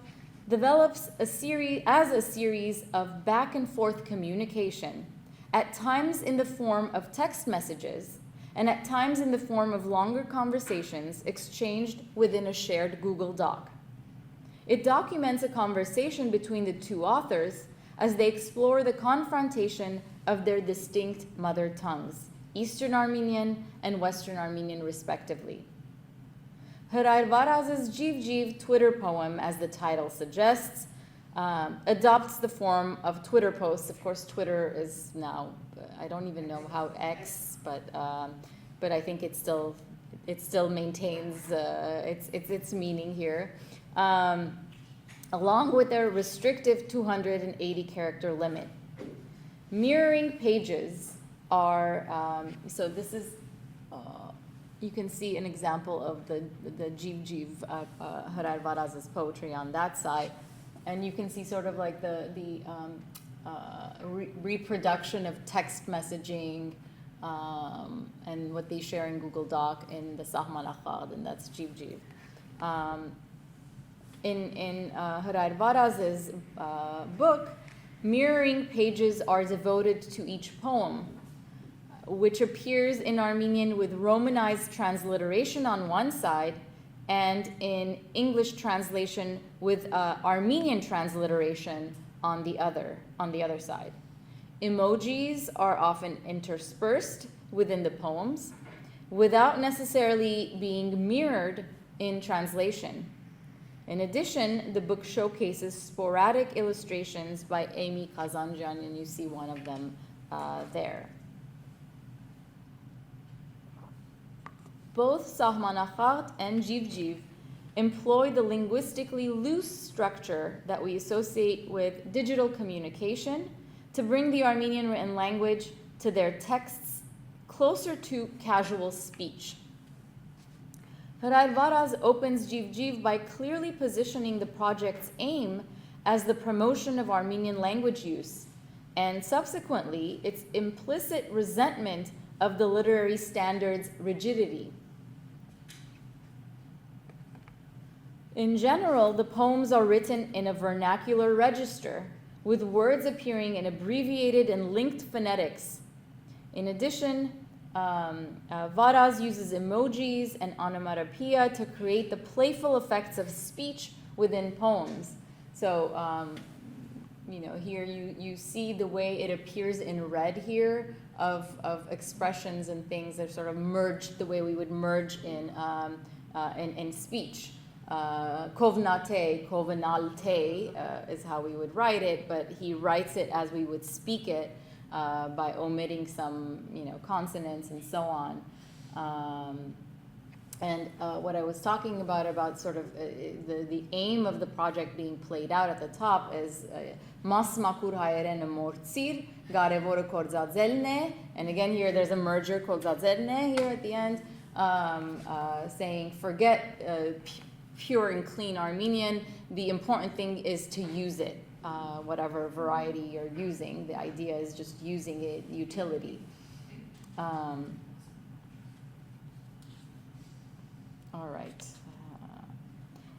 develops a series of back and forth communication, at times in the form of text messages, and at times in the form of longer conversations exchanged within a shared Google Doc. It documents a conversation between the two authors as they explore the confrontation of their distinct mother tongues, Eastern Armenian and Western Armenian respectively. Hrair Varaz's Jiv Jiv Twitter poem, as the title suggests, adopts the form of Twitter posts. Of course, Twitter is now, I don't even know how X, but I think it still maintains its meaning here, along with their restrictive 280 character limit. Mirroring pages are, so this is, you can see an example of the Jiv Jiv Hrair Varaz's poetry on that side. And you can see sort of like the reproduction of text messaging and what they share in Google Doc in the Sahman Akhad, and that's Jiv Jiv. In Hrair Varaz's book, mirroring pages are devoted to each poem, which appears in Armenian with Romanized transliteration on one side and in English translation with Armenian transliteration on the other side. Emojis are often interspersed within the poems without necessarily being mirrored in translation. In addition, the book showcases sporadic illustrations by Amy Kazanjian, and you see one of them there. Both Sahmanachat and Jiv Jiv employ the linguistically loose structure that we associate with digital communication to bring the Armenian written language to their texts closer to casual speech. Hrair Varaz opens Jiv Jiv by clearly positioning the project's aim as the promotion of Armenian language use, and subsequently its implicit resentment of the literary standard's rigidity. In general, the poems are written in a vernacular register, with words appearing in abbreviated and linked phonetics. In addition, Varaz uses emojis and onomatopoeia to create the playful effects of speech within poems. So, here you see the way it appears in red here of expressions and things that are sort of merged the way we would merge in speech. Kovnate, kovanalte is how we would write it, but he writes it as we would speak it by omitting some, consonants and so on. And what I was talking about sort of the aim of the project being played out at the top is Mas makur hayeren mortsir, garevore korzazelne, and again here there's a merger, korzazelne here at the end, saying forget pure and clean Armenian, the important thing is to use it, whatever variety you're using. The idea is just using it, utility. All right.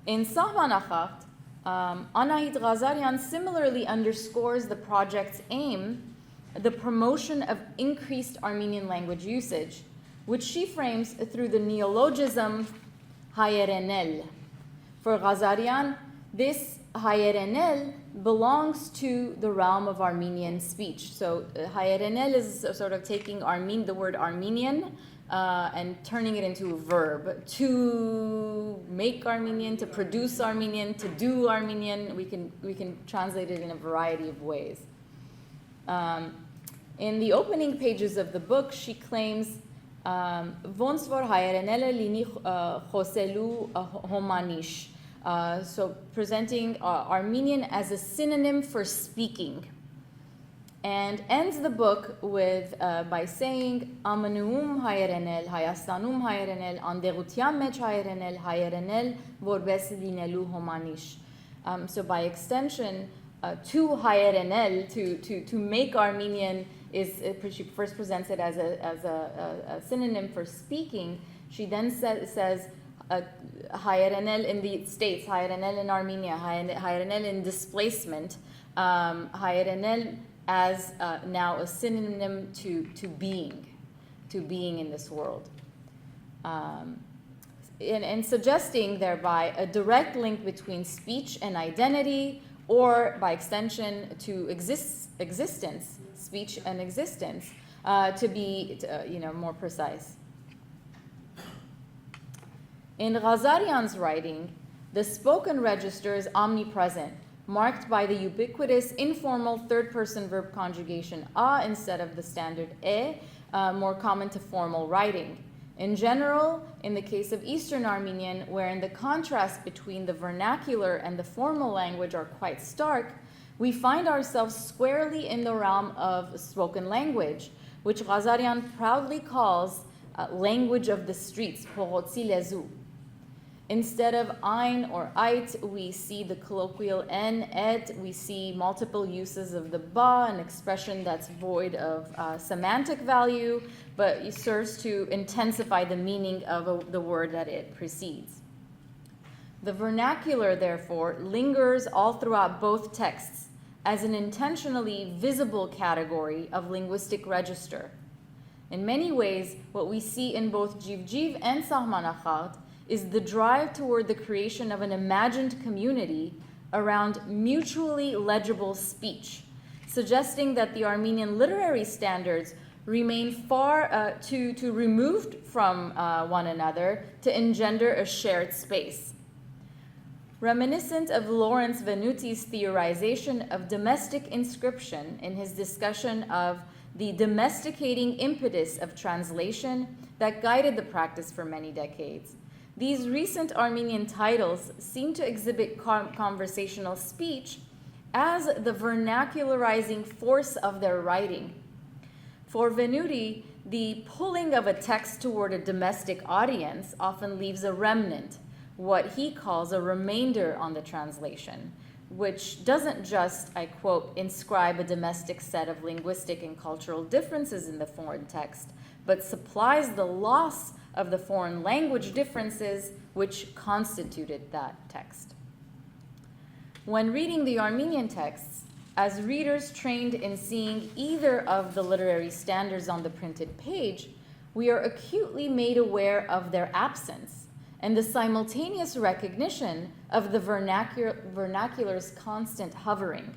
In Sahmanachat, Anahit Ghazarian similarly underscores the project's aim, the promotion of increased Armenian language usage, which she frames through the neologism hayerenel. For Ghazarian, this hayerenel belongs to the realm of Armenian speech. So hayerenel is sort of taking the word Armenian and turning it into a verb. To make Armenian, to produce Armenian, to do Armenian. We can translate it in a variety of ways. In the opening pages of the book, she claims Vons vor hayerenele lini khoselu homanish. So presenting Armenian as a synonym for speaking, and ends the book with by saying Amanuum hayerenel, Hayastanum hayerenel, Anderutiam mech hayerenel, hayerenel vorbes linelu homanish. So by extension, to hayerenel, to make Armenian, is she first presents it as a synonym for speaking. She then says hayerenel in the States, hayerenel in Armenia, hayerenel in displacement, hayerenel as now a synonym to being in this world. And suggesting thereby a direct link between speech and identity, or by extension to existence, speech and existence, to be more precise. In Ghazarian's writing, the spoken register is omnipresent, marked by the ubiquitous informal third-person verb conjugation a instead of the standard e, more common to formal writing. In general, in the case of Eastern Armenian, wherein the contrast between the vernacular and the formal language are quite stark, we find ourselves squarely in the realm of spoken language, which Ghazarian proudly calls language of the streets, porotsi lezu. Instead of ein or ait, we see the colloquial en, et, we see multiple uses of the ba, an expression that's void of semantic value, but it serves to intensify the meaning of the word that it precedes. The vernacular, therefore, lingers all throughout both texts as an intentionally visible category of linguistic register. In many ways, what we see in both Jivjiv and Sahmanachat is the drive toward the creation of an imagined community around mutually legible speech, suggesting that the Armenian literary standards remain far too removed from one another to engender a shared space. Reminiscent of Lawrence Venuti's theorization of domestic inscription in his discussion of the domesticating impetus of translation that guided the practice for many decades, these recent Armenian titles seem to exhibit conversational speech as the vernacularizing force of their writing. For Venuti, the pulling of a text toward a domestic audience often leaves a remnant, what he calls a remainder on the translation, which doesn't just, I quote, inscribe a domestic set of linguistic and cultural differences in the foreign text, but supplies the loss of the foreign language differences which constituted that text. When reading the Armenian texts, as readers trained in seeing either of the literary standards on the printed page, we are acutely made aware of their absence and the simultaneous recognition of the vernacular's constant hovering.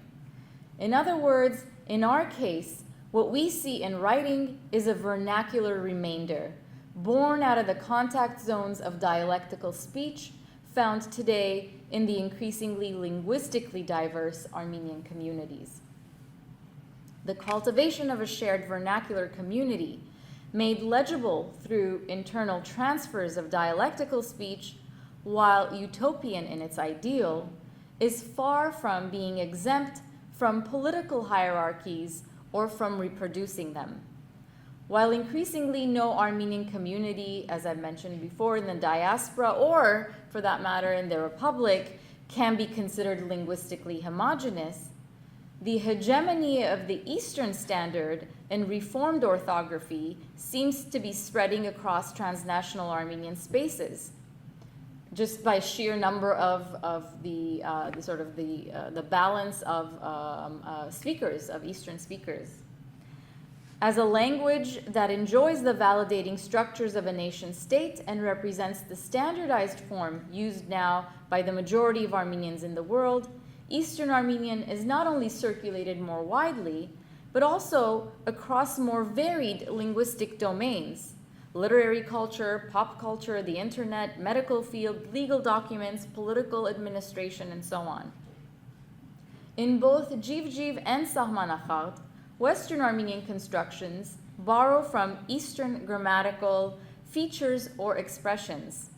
In other words, in our case, what we see in writing is a vernacular remainder, born out of the contact zones of dialectical speech found today in the increasingly linguistically diverse Armenian communities. The cultivation of a shared vernacular community, made legible through internal transfers of dialectical speech, while utopian in its ideal, is far from being exempt from political hierarchies or from reproducing them. While increasingly no Armenian community, as I mentioned before, in the diaspora, or for that matter in the Republic, can be considered linguistically homogeneous, the hegemony of the Eastern Standard and Reformed orthography seems to be spreading across transnational Armenian spaces, just by sheer number of the balance of speakers, of Eastern speakers. As a language that enjoys the validating structures of a nation state and represents the standardized form used now by the majority of Armenians in the world, Eastern Armenian is not only circulated more widely, but also across more varied linguistic domains: literary culture, pop culture, the internet, medical field, legal documents, political administration, and so on. In both Jivjiv and Sahmanachat, Western Armenian constructions borrow from Eastern grammatical features or expressions.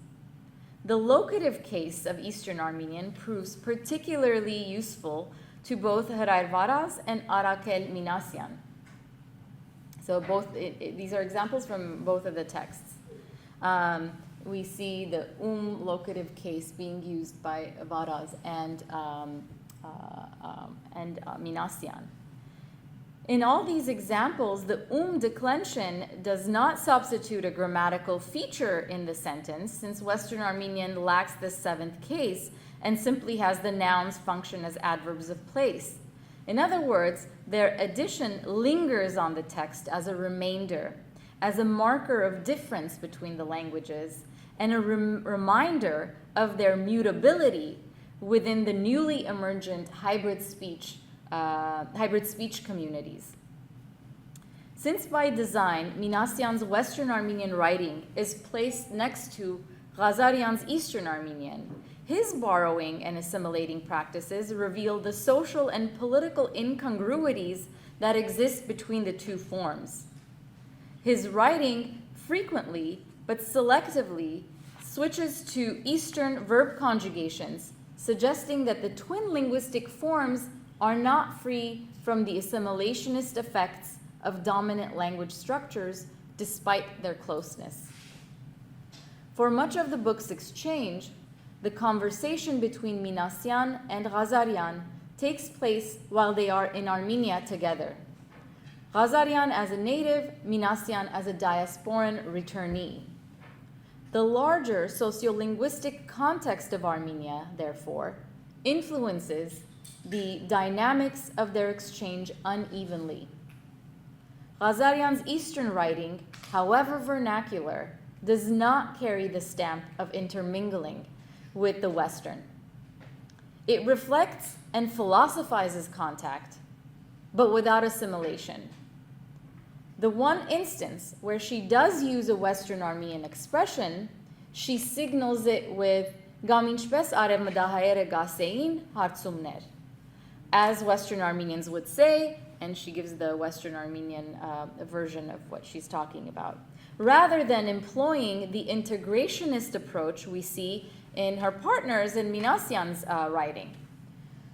The locative case of Eastern Armenian proves particularly useful to both Hrar Varaz and Arakel Minasyan. So these are examples from both of the texts. We see the locative case being used by Varaz and Minasyan. In all these examples, the declension does not substitute a grammatical feature in the sentence, since Western Armenian lacks this seventh case and simply has the nouns function as adverbs of place. In other words, their addition lingers on the text as a remainder, as a marker of difference between the languages, and a reminder of their mutability, within the newly emergent hybrid speech communities. Since by design, Minasyan's Western Armenian writing is placed next to Ghazaryan's Eastern Armenian, his borrowing and assimilating practices reveal the social and political incongruities that exist between the two forms. His writing frequently, but selectively, switches to Eastern verb conjugations, suggesting that the twin linguistic forms are not free from the assimilationist effects of dominant language structures despite their closeness. For much of the book's exchange, the conversation between Minasyan and Ghazaryan takes place while they are in Armenia together. Ghazaryan as a native, Minasyan as a diasporan returnee. The larger sociolinguistic context of Armenia, therefore, influences the dynamics of their exchange unevenly. Ghazaryan's Eastern writing, however vernacular, does not carry the stamp of intermingling with the Western. It reflects and philosophizes contact, but without assimilation. The one instance where she does use a Western Armenian expression, she signals it with «Gam ինչպես արևմտահայերը գասեին հարցումներ», as Western Armenians would say, and she gives the Western Armenian version of what she's talking about, rather than employing the integrationist approach we see in her partners in Minasyan's writing.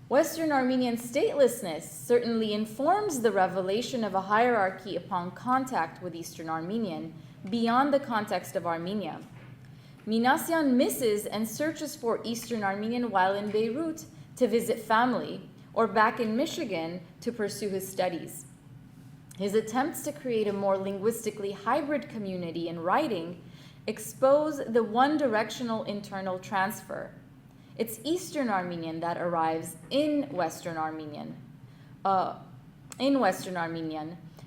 Western Armenian statelessness certainly informs the revelation of a hierarchy upon contact with Eastern Armenian beyond the context of Armenia. Minasyan misses and searches for Eastern Armenian while in Beirut to visit family, or back in Michigan to pursue his studies. His attempts to create a more linguistically hybrid community in writing expose the one-directional internal transfer. It's Eastern Armenian that arrives in Western Armenian.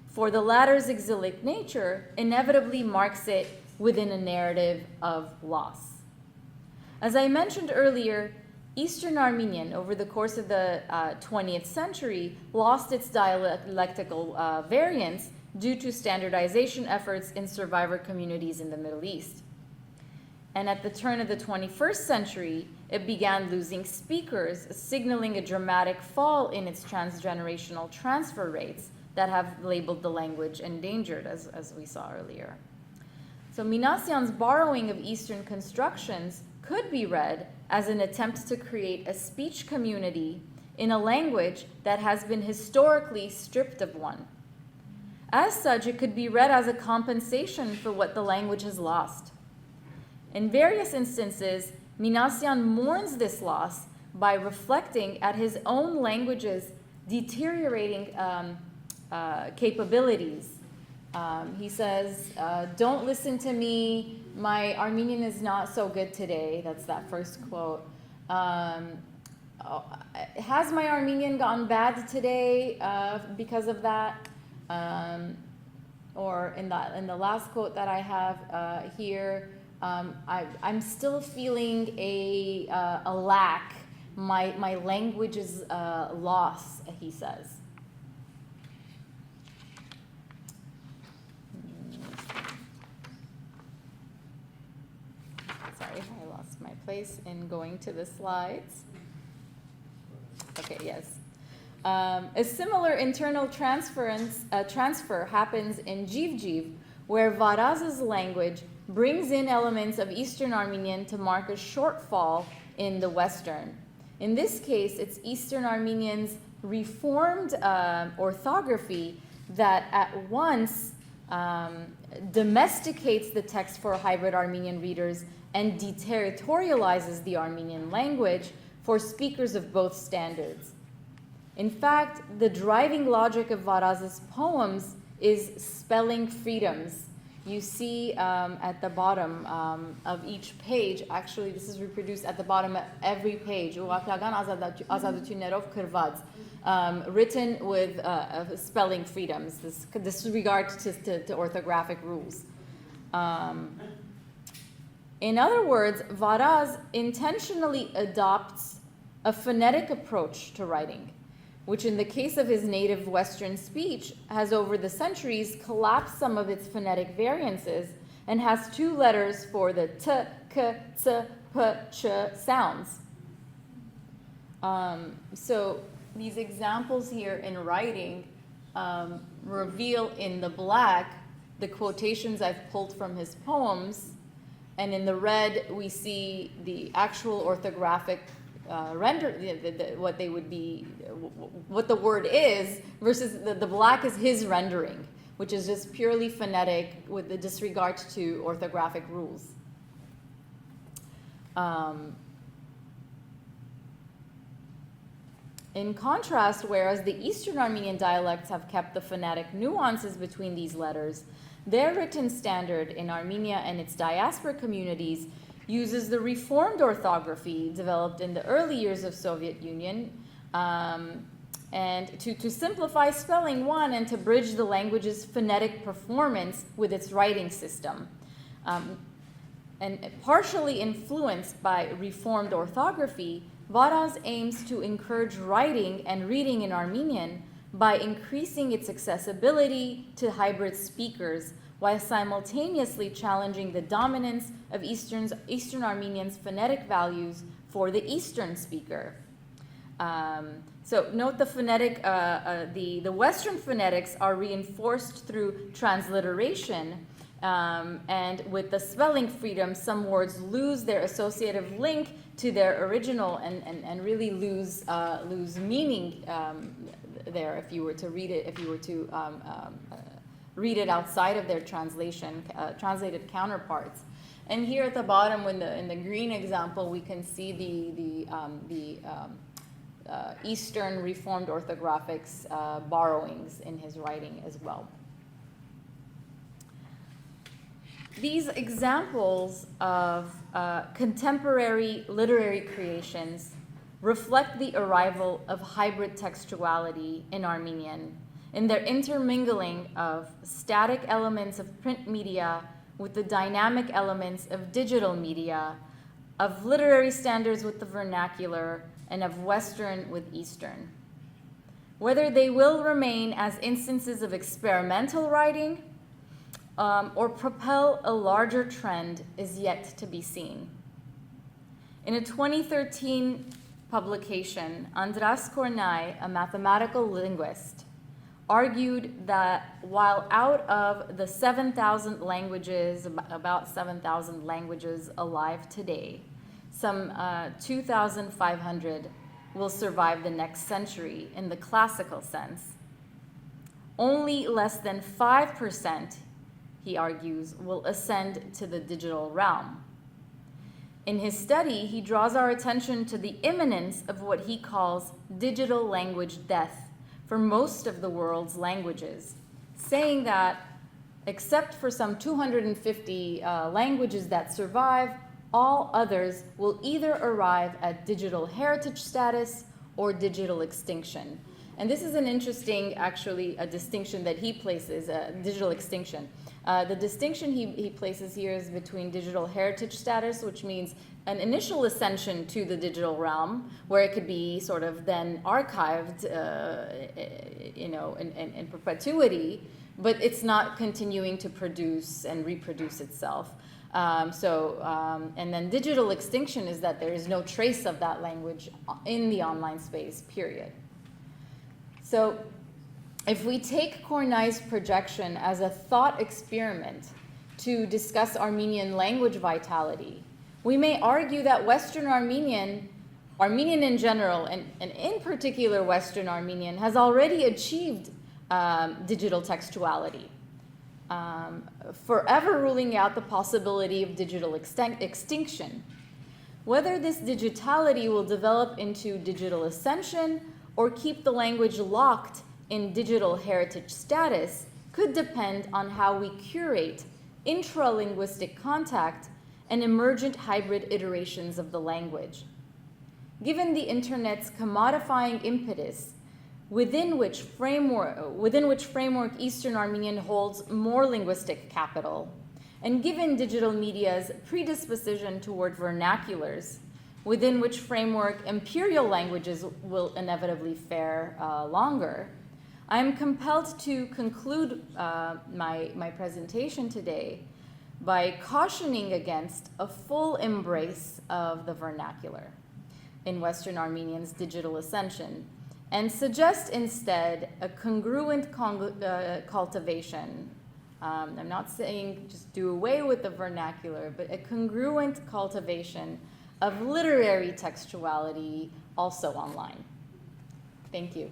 For the latter's exilic nature inevitably marks it within a narrative of loss. As I mentioned earlier, Eastern Armenian, over the course of the 20th century, lost its dialectical variants due to standardization efforts in survivor communities in the Middle East. And at the turn of the 21st century, it began losing speakers, signaling a dramatic fall in its transgenerational transfer rates that have labeled the language endangered, as we saw earlier. So Minasyan's borrowing of Eastern constructions could be read as an attempt to create a speech community in a language that has been historically stripped of one. As such, it could be read as a compensation for what the language has lost. In various instances, Minasyan mourns this loss by reflecting at his own language's deteriorating capabilities. He says, don't listen to me, my Armenian is not so good today. That's that first quote. Has my Armenian gone bad today because of that? Or in the last quote that I have here, I'm still feeling a lack. My language is lost, he says. Sorry, I lost my place in going to the slides. Okay, yes. A similar internal transfer happens in Jivjiv, where Varaz's language brings in elements of Eastern Armenian to mark a shortfall in the Western. In this case, it's Eastern Armenian's reformed orthography that at once domesticates the text for hybrid Armenian readers and deterritorializes the Armenian language for speakers of both standards. In fact, the driving logic of Varaz's poems is spelling freedoms. You see at the bottom of each page, actually this is reproduced at the bottom of every page, written with spelling freedoms, this disregard to orthographic rules. In other words, Varaz intentionally adopts a phonetic approach to writing, which in the case of his native Western speech has over the centuries collapsed some of its phonetic variances and has two letters for the t, k, ts, p, ch sounds. So these examples here in writing reveal in the black the quotations I've pulled from his poems, and in the red we see the actual orthographic render, what they would be, what the word is, versus the black is his rendering, which is just purely phonetic with the disregard to orthographic rules. In contrast, whereas the Eastern Armenian dialects have kept the phonetic nuances between these letters, their written standard in Armenia and its diaspora communities uses the reformed orthography developed in the early years of Soviet Union, and to simplify spelling, one, and to bridge the language's phonetic performance with its writing system. And partially influenced by reformed orthography, Varouz aims to encourage writing and reading in Armenian by increasing its accessibility to hybrid speakers while simultaneously challenging the dominance of Eastern Armenians' phonetic values for the Eastern speaker. So note the phonetic, the Western phonetics are reinforced through transliteration, and with the spelling freedom, some words lose their associative link to their original and really lose meaning there if you were to read it, if you were to read it outside of their translated counterparts. And here at the bottom, in the green example, we can see the Eastern Reformed orthographics borrowings in his writing as well. These examples of contemporary literary creations reflect the arrival of hybrid textuality in Armenian, in their intermingling of static elements of print media with the dynamic elements of digital media, of literary standards with the vernacular, and of Western with Eastern. Whether they will remain as instances of experimental writing or propel a larger trend is yet to be seen. In a 2013 publication, Andras Kornai, a mathematical linguist, argued that while out of the 7,000 languages, about 7,000 languages alive today, some 2,500 will survive the next century in the classical sense. Only less than 5%, he argues, will ascend to the digital realm. In his study, he draws our attention to the imminence of what he calls digital language death for most of the world's languages, saying that except for some 250 languages that survive, all others will either arrive at digital heritage status or digital extinction. And this is an interesting, actually, a distinction that he places, digital extinction. The distinction he places here is between digital heritage status, which means an initial ascension to the digital realm, where it could be sort of then archived, in perpetuity, but it's not continuing to produce and reproduce itself. And then digital extinction is that there is no trace of that language in the online space, period. So if we take Kornai's projection as a thought experiment to discuss Armenian language vitality, we may argue that Western Armenian in general, and in particular Western Armenian, has already achieved digital textuality, forever ruling out the possibility of digital extinction. Whether this digitality will develop into digital ascension or keep the language locked in digital heritage status could depend on how we curate intralinguistic contact and emergent hybrid iterations of the language. Given the internet's commodifying impetus, within which framework Eastern Armenian holds more linguistic capital, and given digital media's predisposition toward vernaculars, within which framework imperial languages will inevitably fare longer, I am compelled to conclude my presentation today by cautioning against a full embrace of the vernacular in Western Armenians' digital ascension, and suggest instead a congruent cultivation. I'm not saying just do away with the vernacular, but a congruent cultivation of literary textuality also online. Thank you.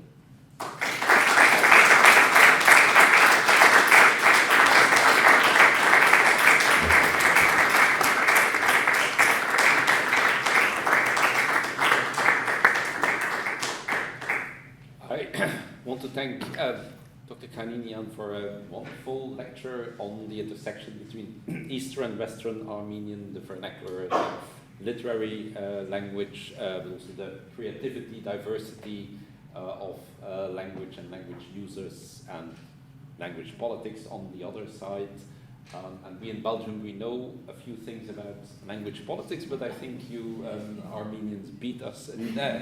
I want to thank Dr. Chahinian for a wonderful lecture on the intersection between Eastern and Western Armenian, the vernacular, the literary language, but also the creativity, diversity of language and language users, and language politics on the other side. And we in Belgium, we know a few things about language politics, but I think you Armenians beat us in that.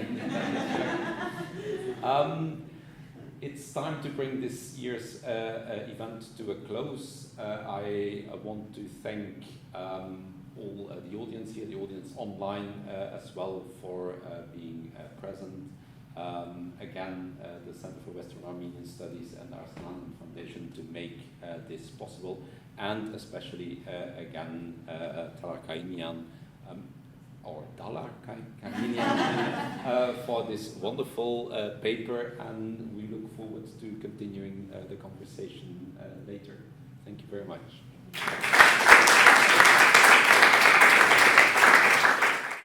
It's time to bring this year's event to a close. I want to thank all the audience here, the audience online as well, for being present. Again, the Center for Western Armenian Studies and Armenian Foundation to make this possible, and especially again Talar Chahinian, or Talar Chahinian, for this wonderful paper, and we look forward to continuing the conversation later. Thank you very much.